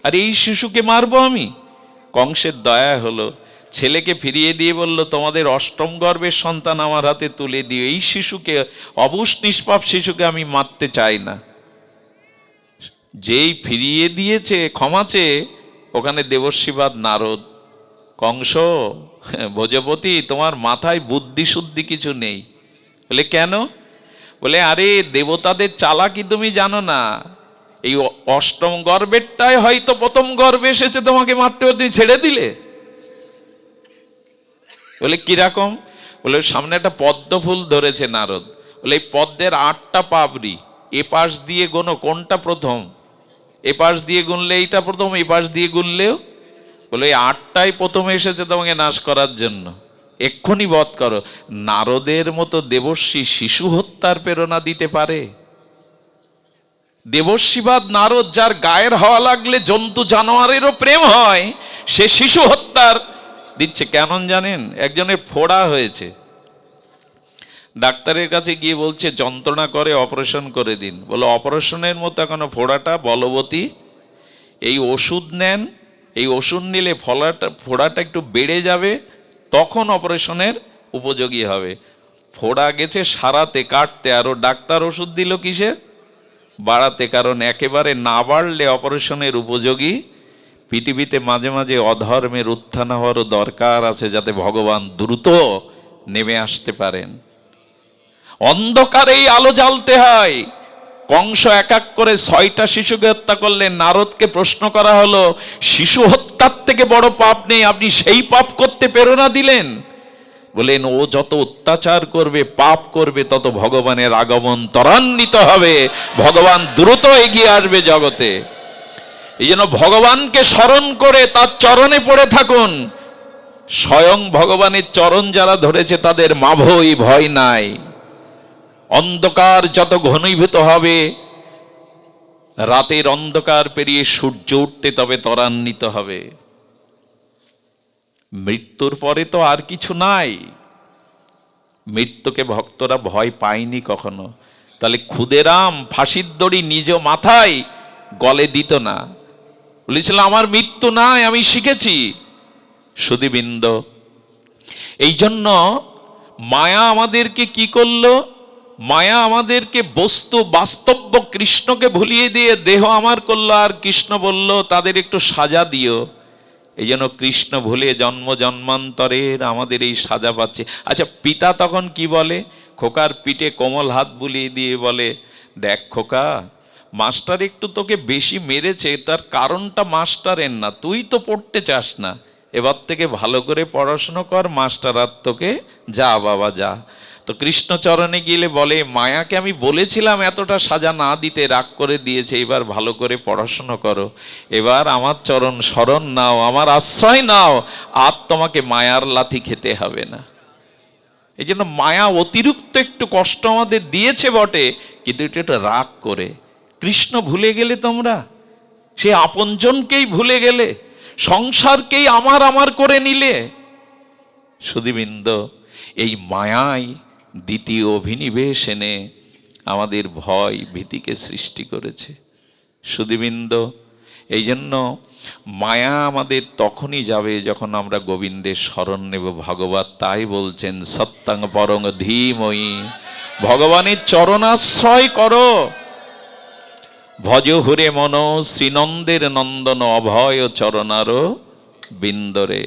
আর এই শিশুকে মারবো আমি? কংসের দয়া হলো, ছেলেকে ফিরিয়ে দিয়ে বলল, তোমাদের অষ্টম গর্ভের সন্তান আমার হাতে তুলে দিও, এই শিশুকে, অবুঝ নিষ্পাপ শিশুকে আমি মারতে চাই না। যেই ফিরিয়ে দিয়েছে, ক্ষমা চেয়ে, ওখানে দেবর্ষিবাদ নারদ, কংস ভোজপতি তোমার মাথায় বুদ্ধি শুদ্ধি কিছু নেই। বলে কেন? বলে আরে দেবতাদের চালাকি তুমি জানো না, এই অষ্টম গর্ভেরটাই হয়তো প্রথম গর্ভে এসেছে, তোমাকে মারতে তুমি ছেড়ে দিলে? বলে কিরকম? বলে সামনে একটা পদ্ম ফুল ধরেছে নারদ, বলে এই পদ্মের 8টা পাপড়ি, এ পাশ দিয়ে গোনো, কোনটা প্রথম? এ পাশ দিয়ে গুনলে এইটা প্রথম, এ পাশ দিয়ে গুনলেও। বলে এই 8টাই প্রথমে এসেছে তোমাকে নাশ করার জন্য, এক্ষুনি বধ করো। নারদের মতো দেবর্ষি শিশু হত্যার প্রেরণা দিতে পারে? দেবর্ষিবাদ নারদ, যার গায়ের হওয়া লাগলে জন্তু জানোয়ারেরও প্রেম হয়, সে শিশু হত্যার দিচ্ছে। কেন জানেন? একজনের ফোড়া হয়েছে, ডাক্তারের কাছে গিয়ে বলছে যন্ত্রণা করে, অপারেশন করে দিন। বলো অপারেশনের মতো এখনো ফোড়াটা বলবতী, এই ওষুধ নেন, এই ওষুধ নিলে ফোড়াটা একটু বেড়ে যাবে, তখন অপারেশনের উপযোগী হবে। ফোড়া গেছে সারাতে, কাটতে, আরও ডাক্তার ওষুধ দিল কিসের? বাড়াতে। কারণ একেবারে না বাড়লে অপারেশনের উপযোগী। পৃথিবীতে মাঝে মাঝে অধর্মের উত্থান হওয়ারও দরকার আছে, যাতে ভগবান দ্রুত নেমে আসতে পারেন। অন্ধকারেই আলো জ্বালতে হয়। কংস এক এক করে 6টা শিশুকে হত্যা করলেন। নারদকে প্রশ্ন করা হলো, শিশু হত্যার থেকে বড় পাপ নেই, আপনি সেই পাপ করতে প্রেরণা দিলেন? বলেন ও যত অত্যাচার করবে, পাপ করবে, তত ভগবানের আগমন ত্বরান্বিত হবে, ভগবান দ্রুত এগিয়ে আসবে জগতে। এই জন্য ভগবানকে স্মরণ করে তার চরণে পড়ে থাকুন। স্বয়ং ভগবানের চরণ যারা ধরেছে তাদের মাভই ভয় নাই। অন্ধকার যত ঘনীভূত হবে, রাতের অন্ধকার পেরিয়ে সূর্য উঠতে তবে ত্বরান্বিত হবে। মৃত্যুর পরে তো আর কিছু নাই। মৃত্যুকে ভক্তরা ভয় পায়নি কখনো। তাহলে ক্ষুদেরাম ফাঁসির দড়ি নিজ মাথায় গলে দিত না, বলেছিল আমার মৃত্যু নাই, আমি শিখেছি। সুধীবৃন্দ, এই জন্য মায়া আমাদেরকে কি করলো? মায়া আমাদেরকে বস্তু বাস্তব্য কৃষ্ণকে ভুলিয়ে দিয়ে দেহ আমার করলো, আর কৃষ্ণ বলল তাদের একটু সাজা দিও। এই জন্য কৃষ্ণ ভুলে জন্ম জন্মান্তরের আমাদের এই সাজা পাচ্ছে। আচ্ছা, পিতা তখন কি বলে? খোকার পিঠে কোমল হাত বুলিয়ে দিয়ে বলে, দেখ খোকা, মাস্টার একটু তোকে বেশি মেরেছে, তার কারণটা মাস্টারের না, তুই তো পড়তে চাস না। এবার থেকে ভালো করে পড়াশুনো কর, মাস্টার আর তোকে যা বাবা যা। তো কৃষ্ণচরণে গেলে বলে, মায়াকে আমি বলেছিলাম এতটা সাজা না দিতে, রাগ করে দিয়েছে, এবার ভালো করে পড়াশুনো করো, এবার আমার চরণ শরণ নাও, আমার আশ্রয় নাও, আর তোমাকে মায়ার লাথি খেতে হবে না। এই জন্য মায়া অতিরিক্ত একটু কষ্ট আমাদের দিয়েছে বটে, কিন্তু এটা একটু রাগ করে। কৃষ্ণ ভুলে গেলে তোমরা, সে আপনজনকেই ভুলে গেলে, সংসারকেই আমার আমার করে নিলে। সুধীবৃন্দ, এই মায়াই দ্বিতীয় অভিনিবেশ এনে আমাদের ভয় ভীতিকে সৃষ্টি করেছে। সুধীবৃন্দ, এই জন্য মায়া আমাদের তখনই যাবে যখন আমরা গোবিন্দের শরণ নেব। ভগবত তাই বলছেন, সত্যাং পরং ধীময়ি, ভগবানের চরণাশ্রয় করো। ভজ হুরে মন শ্রীনন্দের নন্দন, অভয় চরণার বিন্দরে।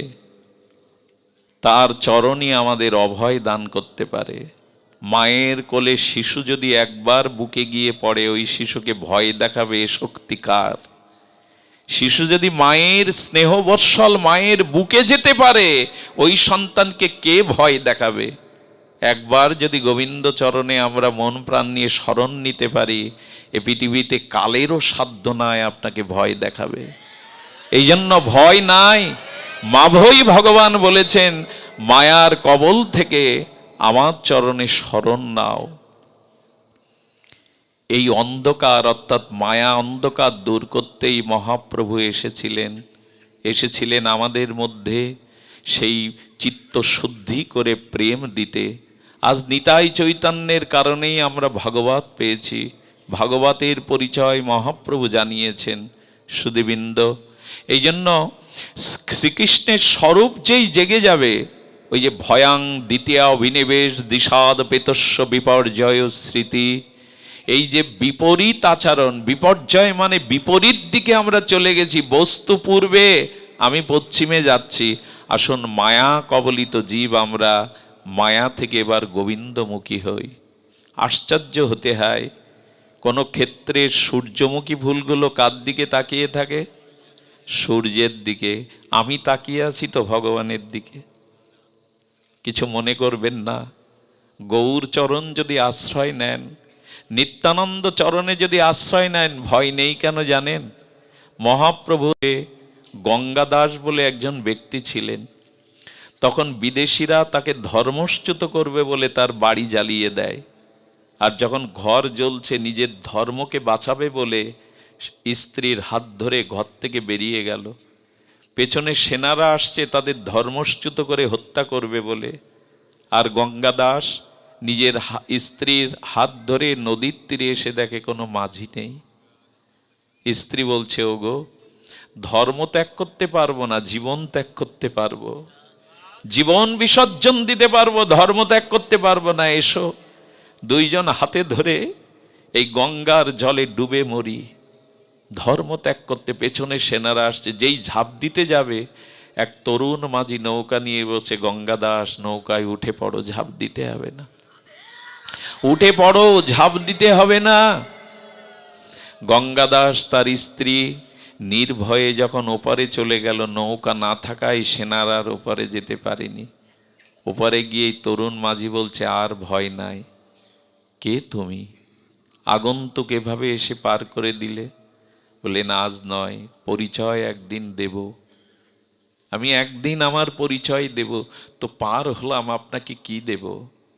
তার চরণই আমাদের অভয় দান করতে পারে। মায়ের কোলে শিশু যদি একবার বুকে গিয়ে পড়ে, ওই শিশুকে ভয় দেখাবে শক্তিকার। শিশু যদি মায়ের স্নেহ বৎসল মায়ের বুকে যেতে পারে, ওই সন্তানকে কে ভয় দেখাবে? একবার যদি গোবিন্দ চরণে আমরা মন প্রাণ নিয়ে শরণ নিতে পারি, এ পৃথিবীতে কালেরও সাধ্য নাই আপনাকে ভয় দেখাবে। এই জন্য ভয় নাই। মাভই ভগবান বলেছেন, মায়ার কবল থেকে আমার চরণে শরণ নাও। এই অন্ধকার অর্থাৎ মায়া অন্ধকার দূর করতেই মহাপ্রভু এসেছিলেন আমাদের মধ্যে, সেই চিত্ত শুদ্ধি করে প্রেম দিতে। আজ নিতাই চৈতন্যের কারণেই আমরা ভাগবত পেয়েছি। ভাগবতের পরিচয় মহাপ্রভু জানিয়েছেন। সুধীবৃন্দ, এই জন্য শ্রীকৃষ্ণের স্বরূপ যেই জেগে যাবে, ওই যে ভয়াং দ্বিতীয় অভিনিবেশ দিশাদ পেতস্য বিপর্যয় স্মৃতি, এই যে বিপরীত আচরণ, বিপর্যয় মানে বিপরীত দিকে আমরা চলে গেছি। বস্তু পূর্বে, আমি পশ্চিমে যাচ্ছি। আসুন মায়া কবলিত জীব আমরা মায়া থেকে এবার গোবিন্দমুখী হই। আশ্চর্য হতে হয়, কোনো ক্ষেত্রে সূর্যমুখী ফুলগুলো কার দিকে তাকিয়ে থাকে? সূর্যের দিকে। আমি তাকিয়ে আছি তো ভগবানের দিকে। কিছু মনে করবেন না। গৌর চরণ যদি আশ্রয় নেন, নিত্যানন্দ চরণে যদি আশ্রয় নেন, ভয় নেই কেন জানেন? মহাপ্রভু গঙ্গাদাস বলে একজন ব্যক্তি ছিলেন। তখন বিদেশিরা তাকে ধর্মচ্যুত করবে বলে তার বাড়ি জ্বালিয়ে দেয়। আর যখন ঘর জ্বলছে, নিজের ধর্মকে বাঁচাবে বলে স্ত্রীর হাত ধরে ঘর থেকে বেরিয়ে গেল। পেছনে সেনারা আসছে তাদের ধর্মচ্যুত করে হত্যা করবে বলে। আর গঙ্গাদাস নিজের স্ত্রীর হাত ধরে নদীর তীরে এসে দেখে কোনো মাঝি নেই। স্ত্রী বলছে, ওগো, ধর্ম ত্যাগ করতে পারবো না, জীবন ত্যাগ করতে পারবো, জীবন বিসর্জন দিতে পারবো, ধর্ম ত্যাগ করতে পারবো না। এসো, দুইজন হাতে ধরে এই গঙ্গার জলে ডুবে মরি। ধর্ম ত্যাগ করতে পেছনে সেনারা আসছে। যেই ঝাঁপ দিতে যাবে, এক তরুণ মাঝি নৌকা নিয়ে বলছে, গঙ্গাদাস নৌকায় উঠে পড়ো, ঝাঁপ দিতে হবে না, উঠে পড়ো, ঝাঁপ দিতে হবে না। গঙ্গাদাস তার স্ত্রী নির্ভয়ে যখন ওপারে চলে গেল, নৌকা না থাকায় সেনারা আর ওপারে যেতে পারেনি। ওপারে গিয়ে তরুণ মাঝি বলছে, আর ভয় নাই। কে তুমি? আগন্তুক এভাবে এসে পার করে দিলে। বললেন, আজ নয়, পরিচয় একদিন দেব, আমি একদিন আমার পরিচয় দেব। তো পার হলাম, আপনাকে কি দেব?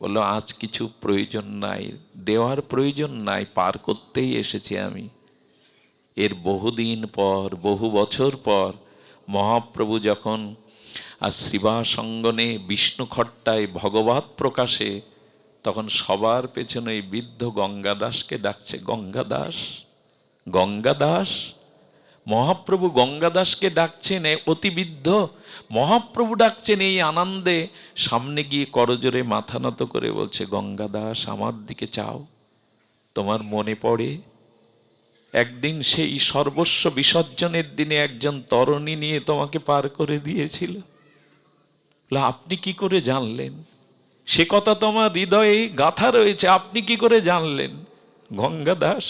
বললো, আজ কিছু প্রয়োজন নাই, দেওয়ার প্রয়োজন নাই, পার করতেই এসেছি আমি। এর বহুদিন পর, বহু বছর পর মহাপ্রভু যখন আর শ্রীবাসঙ্গনে বিষ্ণু খট্টায় ভগবত প্রকাশে, তখন সবার পেছনে এই বৃদ্ধ গঙ্গাদাসকে ডাকছে, গঙ্গাদাস, গঙ্গাদাস। মহাপ্রভু গঙ্গাদাসকে ডাকছেন, অতি বৃদ্ধ মহাপ্রভু ডাকছেন এই আনন্দে। সামনে গিয়ে করজোরে মাথা নত করে বলছে, গঙ্গাদাস, আমার দিকে চাও। তোমার মনে পড়ে একদিন সেই সর্বস্ব বিসর্জনের দিনে একজন তরুণী নিয়ে তোমাকে পার করে দিয়েছিল। আপনি কি করে জানলেন? সে কথা তোমার হৃদয়ে গাথা রয়েছে, আপনি কি করে জানলেন? গঙ্গাদাস,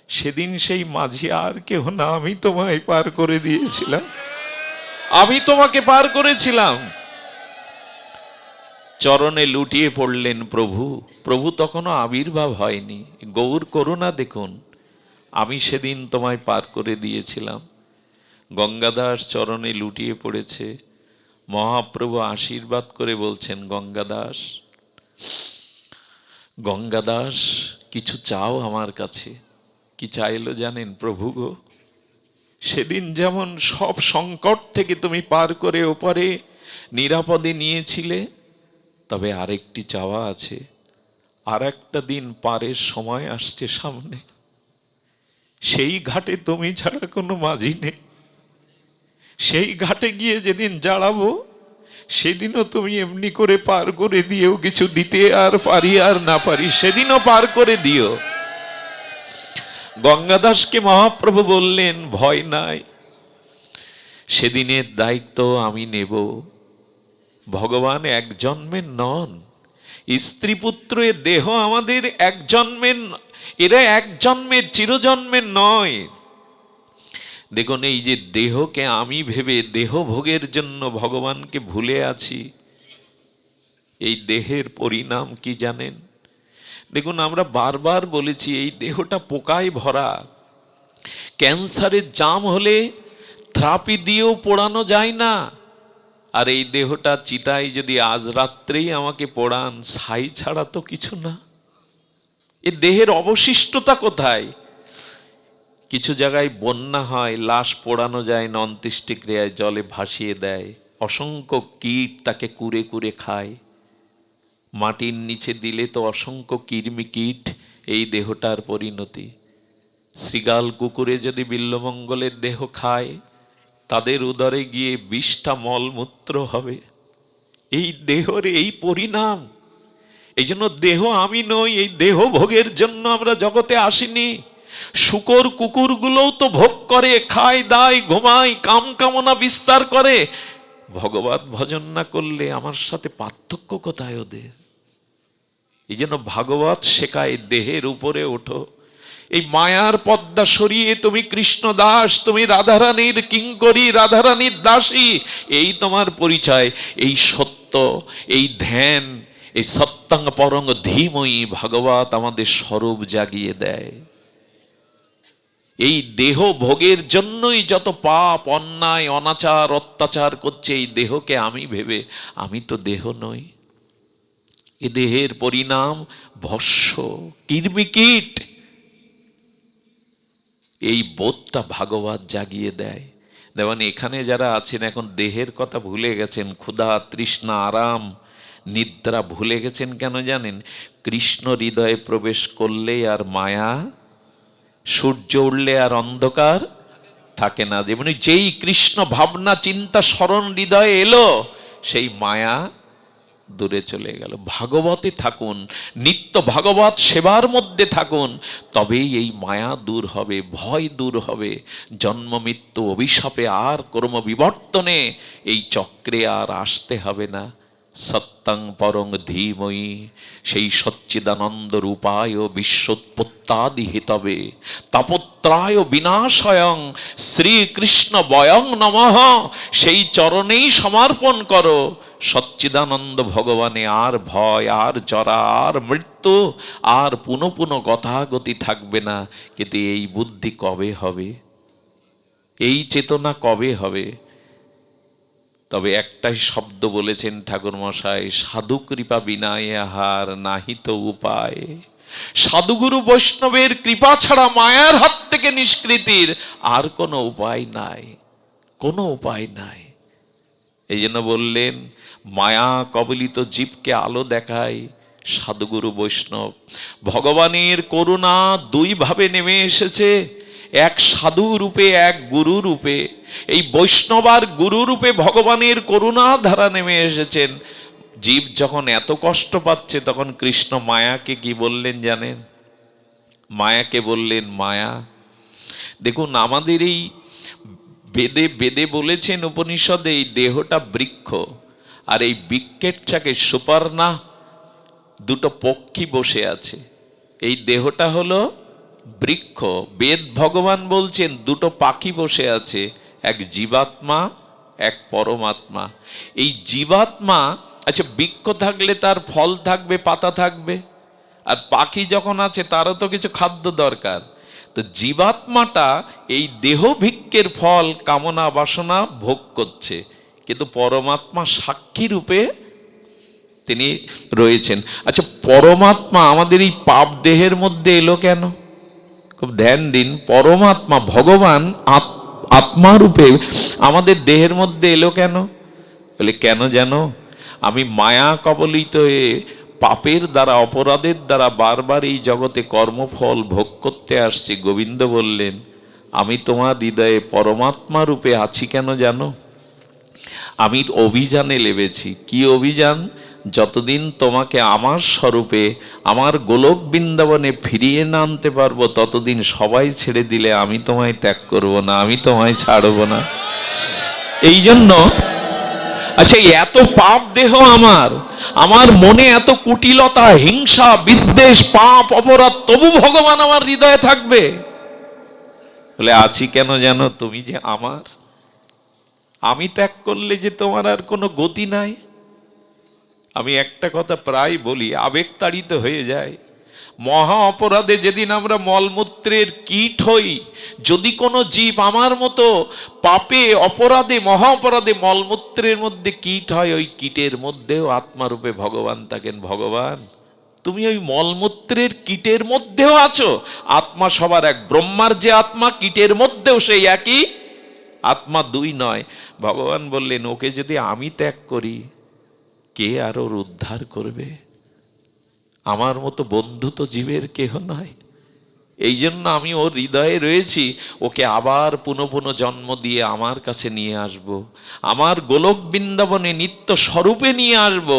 সেদিন সেই মাঝি আর কেউ না, আমি তোমায় পার করে দিয়েছিলাম, আমি তোমাকে পার করেছিলাম। চরণে লুটিয়ে পড়লেন প্রভু। প্রভু তখনও আবির্ভাব হয়নি। গৌর করুণা দেখুন, আমি সেদিন তোমায় পার করে দিয়েছিলাম। গঙ্গাদাস চরণে লুটিয়ে পড়েছে। মহাপ্রভু আশীর্বাদ করে বলছেন, গঙ্গাদাস, গঙ্গাদাস, কিছু চাও আমার কাছে। কি চাইলো জানেন প্রভু গো? সেদিন যেমন সব সংকট থেকে তুমি পার করে ওপারে নিরাপদে নিয়েছিলে, তবে আরেকটি চাওয়া আছে। আর একটা দিন পারের সময় আসছে সামনে, সেই ঘাটে তুমি ছাড়া কোনো মাঝি নেই। সেই ঘাটে গিয়ে যেদিন দাঁড়াবো, সেদিনও তুমি এমনি করে পার করে দিও, কিছু দিতে আর পারি আর না পারি, সেদিনও পার করে দিও। গঙ্গাদাসকে মহাপ্রভু বললেন, ভয় নাই, সেদিনের দায়িত্ব আমি নেব। ভগবান এক জন্মের নন, স্ত্রী পুত্র এ দেহ আমাদের এক জন্মের, এরা এক জন্মের, চিরজন্মের নয়। দেখুন, এই যে দেহকে আমি ভেবে দেহ ভোগের জন্য ভগবানকে ভুলে আছি, এই দেহের পরিণাম কি জানেন? দেখুন, আমরা বারবার বলেছি, এই দেহটা পোকায় ভরা। ক্যান্সারের জাম হলে থেরাপি দিয়েও পোড়ানো যায় না। আর এই দেহটা চিতায় যদি আজ রাত্রেই আমাকে পোড়ান, ছাই ছাড়া তো কিছু না। এ দেহের অবশিষ্টতা কোথায়? কিছু জায়গায় বন্যা হয়, লাশ পোড়ানো যায় না, অন্ত্যেষ্টিক্রিয়ায় জলে ভাসিয়ে দেয়, অসংখ্য কীট তাকে কুরে কুরে খায়। মাটির নিচে দিলে তো অসংখ্য কৃমি কীট এই দেহটার পরিণতি। শৃগাল কুকুরে যদি বিল্বমঙ্গলের দেহ খায়, তাদের উদরে গিয়ে 20টা মলমূত্র হবে। এই দেহর এই পরিণাম। এই জন্য দেহ আমি নই, এই দেহ ভোগের জন্য আমরা জগতে আসিনি। শূকর কুকুরগুলোও তো ভোগ করে, খায় দায়, ঘুমায়, কাম কামনা বিস্তার করে। ভগবত ভজন না করলে আমার সাথে পার্থক্য কোথায় ওদের? এই জন্য ভাগবত শেখায়, দেহের উপরে ওঠো। এই মায়ার পর্দা সরিয়ে তুমি কৃষ্ণ দাস, তুমি রাধারানীর কিঙ্করী, রাধারানীর দাসী, এই তোমার পরিচয়। এই সত্য, এই ধ্যান, এই সত্যং পরং ধীময়ী ভাগবত আমাদের স্বরূপ জাগিয়ে দেয়। এই দেহ ভোগের জন্যই যত পাপ, অন্যায়, অনাচার, অত্যাচার করছে এই দেহকে আমি ভেবে, আমি তো দেহ নই। এ দেহের পরিণাম ভস্য, কীট। এই বোধটা ভাগবত জাগিয়ে দেয়। যেমন এখানে যারা আছেন এখন দেহের কথা ভুলে গেছেন, ক্ষুধা, তৃষ্ণা, আরাম, নিদ্রা ভুলে গেছেন, কেন জানেন? কৃষ্ণ হৃদয়ে প্রবেশ করলেই আর মায়া, সূর্য উঠলে আর অন্ধকার থাকে না। যেমন যেই কৃষ্ণ ভাবনা, চিন্তা, স্মরণ হৃদয়ে এলো, সেই মায়া দূরে চলে গেল। ভাগবতে থাকুন, নিত্য ভাগবত সেবার মধ্যে থাকুন, তবেই এই মায়া দূর হবে, ভয় দূর হবে। জন্ম মৃত্যু অভিশাপে আর কর্ম বিবর্তনে এই চক্রে আর আসতে হবে না। সত্যং পরং ধীময়ী, সেই সচ্চিদানন্দ রূপায় বিশ্বোৎপত্তাদি হেতবে তাপত্রায় বিনাশয়ং শ্রীকৃষ্ণ বয়ং নমঃ, সেই চরণেই সমর্পণ করো। সচ্চিদানন্দ ভগবানে আর ভয়, আর জরা, আর মৃত্যু, আর পুনঃ পুনঃ গতাগতি থাকবে না। কিন্তু এই বুদ্ধি কবে হবে? এই চেতনা কবে হবে? তবে একটাই শব্দ বলেছেন ঠাকুর মশাই, সাধু কৃপা বিনায় আহার নাহিত উপায়। সাধুগুরু বৈষ্ণবের কৃপা ছাড়া মায়ার হাত থেকে নিষ্কৃতির আর কোনো উপায় নাই, কোনো উপায় নাই। এই জন্য বললেন, মায়া কবলিত জীবকে আলো দেখায় সাধুগুরু বৈষ্ণব। ভগবানের করুণা দুই ভাবে নেমে এসেছে, এক সাধু রূপে, এক গুরু রূপে। এই বৈষ্ণব আর গুরু রূপে ভগবানের করুণা ধারা নেমে এসেছেন। জীব যখন এত কষ্ট পাচ্ছে, তখন কৃষ্ণ মায়াকে কি বললেন জানেন? মায়াকে বললেন, মায়া দেখুন, আমাদের এই বেদে বেদে বলেছেন, উপনিষদে, এই দেহটা বৃক্ষ, আর এই বৃক্ষের চাকে সুপর্ণা দুটো পক্ষী বসে আছে। এই দেহটা হলো বৃক্ষ। বেদ ভগবান বলছেন দুটো পাখি বসে আছে, এক জীবাত্মা, এক পরমাত্মা। এই জীবাত্মা, আচ্ছা বৃক্ষ থাকলে তার ফল থাকবে, পাতা থাকবে, আর পাখি যখন আছে তারও তো কিছু খাদ্য দরকার। তো জীবাত্মাটা এই দেহ ভিক্ষের ফল, কামনা বাসনা ভোগ করছে, কিন্তু পরমাত্মা সাক্ষী রূপে তিনি রয়েছেন। আচ্ছা পরমাত্মা আমাদের এই পাপ দেহের মধ্যে এলো কেন? খুব ধ্যান দিন। পরমাত্মা ভগবান আত্মারূপে আমাদের দেহের মধ্যে এলো কেন? বলে কেন জানো? আমি মায়া কবলিত হয়ে পাপের দ্বারা, অপরাধের দ্বারা বারবার এই জগতে কর্মফল ভোগ করতে আসছি। গোবিন্দ বললেন, আমি তোমার হৃদয়ে পরমাত্মা রূপে আছি কেন জানো? আমি অভিযানে লেগেছি। কি অভিযান? যতদিন তোমাকে আমার স্বরূপে, আমার গোলক বৃন্দাবনে ফিরিয়ে না আনতে পারবো, ততদিন সবাই ছেড়ে দিলে আমি তোমায় ত্যাগ করব না, আমি তোমায় ছাড়ব না। এই জন্য, আচ্ছা এত পাপ দেহ আমার, আমার মনে এত কুটিলতা, হিংসা, বিদ্বেষ, পাপ, অপরাধ, তবু ভগবান আমার হৃদয়ে থাকবে? বলে আছি কেন জানো? তুমি যে আমার, আমি ত্যাগ করলে যে তোমার আর কোনো গতি নাই। আমি একটা কথা প্রায় বলি, আবেগ তাড়িত হয়ে যায়। মহা অপরাধে যেদিন আমরা মলমূত্রের কীট হই, যদি কোনো জীব আমার মতো পাপে, অপরাধে, মহা অপরাধে মলমূত্রের মধ্যে কীট হয়, ওই কীটের মধ্যেও আত্মারূপে ভগবান থাকেন। ভগবান তুমি ওই মলমূত্রের কীটের মধ্যেও আছো। আত্মা সবার এক। ব্রহ্মার যে আত্মা, কীটের মধ্যেও সেই একই আত্মা, দুই নয়। ভগবান বললেন, ওকে যদি আমি ত্যাগ করি, কে আর ওর উদ্ধার করবে? আমার মতো বন্ধু তো জীবের কেহ নয়। এই জন্য আমি ওর হৃদয়ে রয়েছি। ওকে আবার পুনঃ পুনঃ জন্ম দিয়ে আমার কাছে নিয়ে আসব, আমার গোলক বৃন্দাবনে নিত্য স্বরূপে নিয়ে আসব।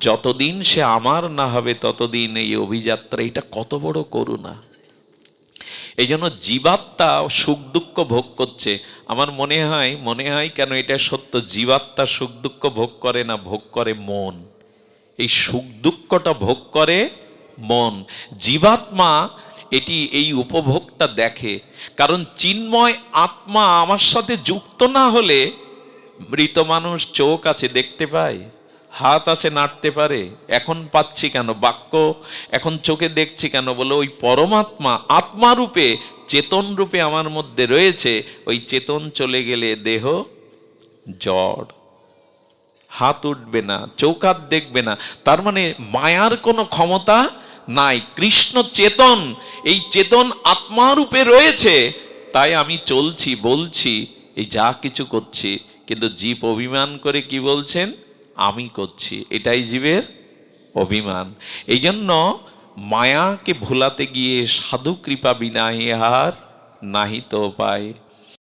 যতদিন সে আমার না হবে, ততদিন এই অভিযাত্রা। এটা কত বড় করুণা! এই জন্য জীবাত্মা সুখ দুঃখ ভোগ করছে। আমার মনে হয় কেন এটা সত্য, জীবাত্মা সুখ দুঃখ ভোগ করে না, ভোগ করে মন। এই সুখ দুঃখটা ভোগ করে মন। জীবাত্মা এটি এই উপভোগটা দেখে। কারণ চিন্ময় আত্মা আমার সাথে যুক্ত না হলে মৃত মানুষ চোখ আছে দেখতে পায়, হাত আছে নাড়তে পারে, এখন পাচ্ছি কেন, বাক্য এখন চোখে দেখছি কেন, বলে ওই পরমাত্মা আত্মারূপে চেতন রূপে আমার মধ্যে রয়েছে। ওই চেতন চলে গেলে দেহ জড়, হাত উঠবে না, চোখ হাত দেখবে না। তার মানে মায়ার কোনো ক্ষমতা নাই। কৃষ্ণ চেতন, এই চেতন আত্মারূপে রয়েছে, তাই আমি চলছি, বলছি, এই যা কিছু করছি। কিন্তু জীব অভিমান করে কি বলছেন, আমি করছি। এটাই জীবের অভিমান। এই জন্য মায়াকে ভোলাতে গিয়ে সাধু কৃপা বিনা ইহার নাহি তো পায়।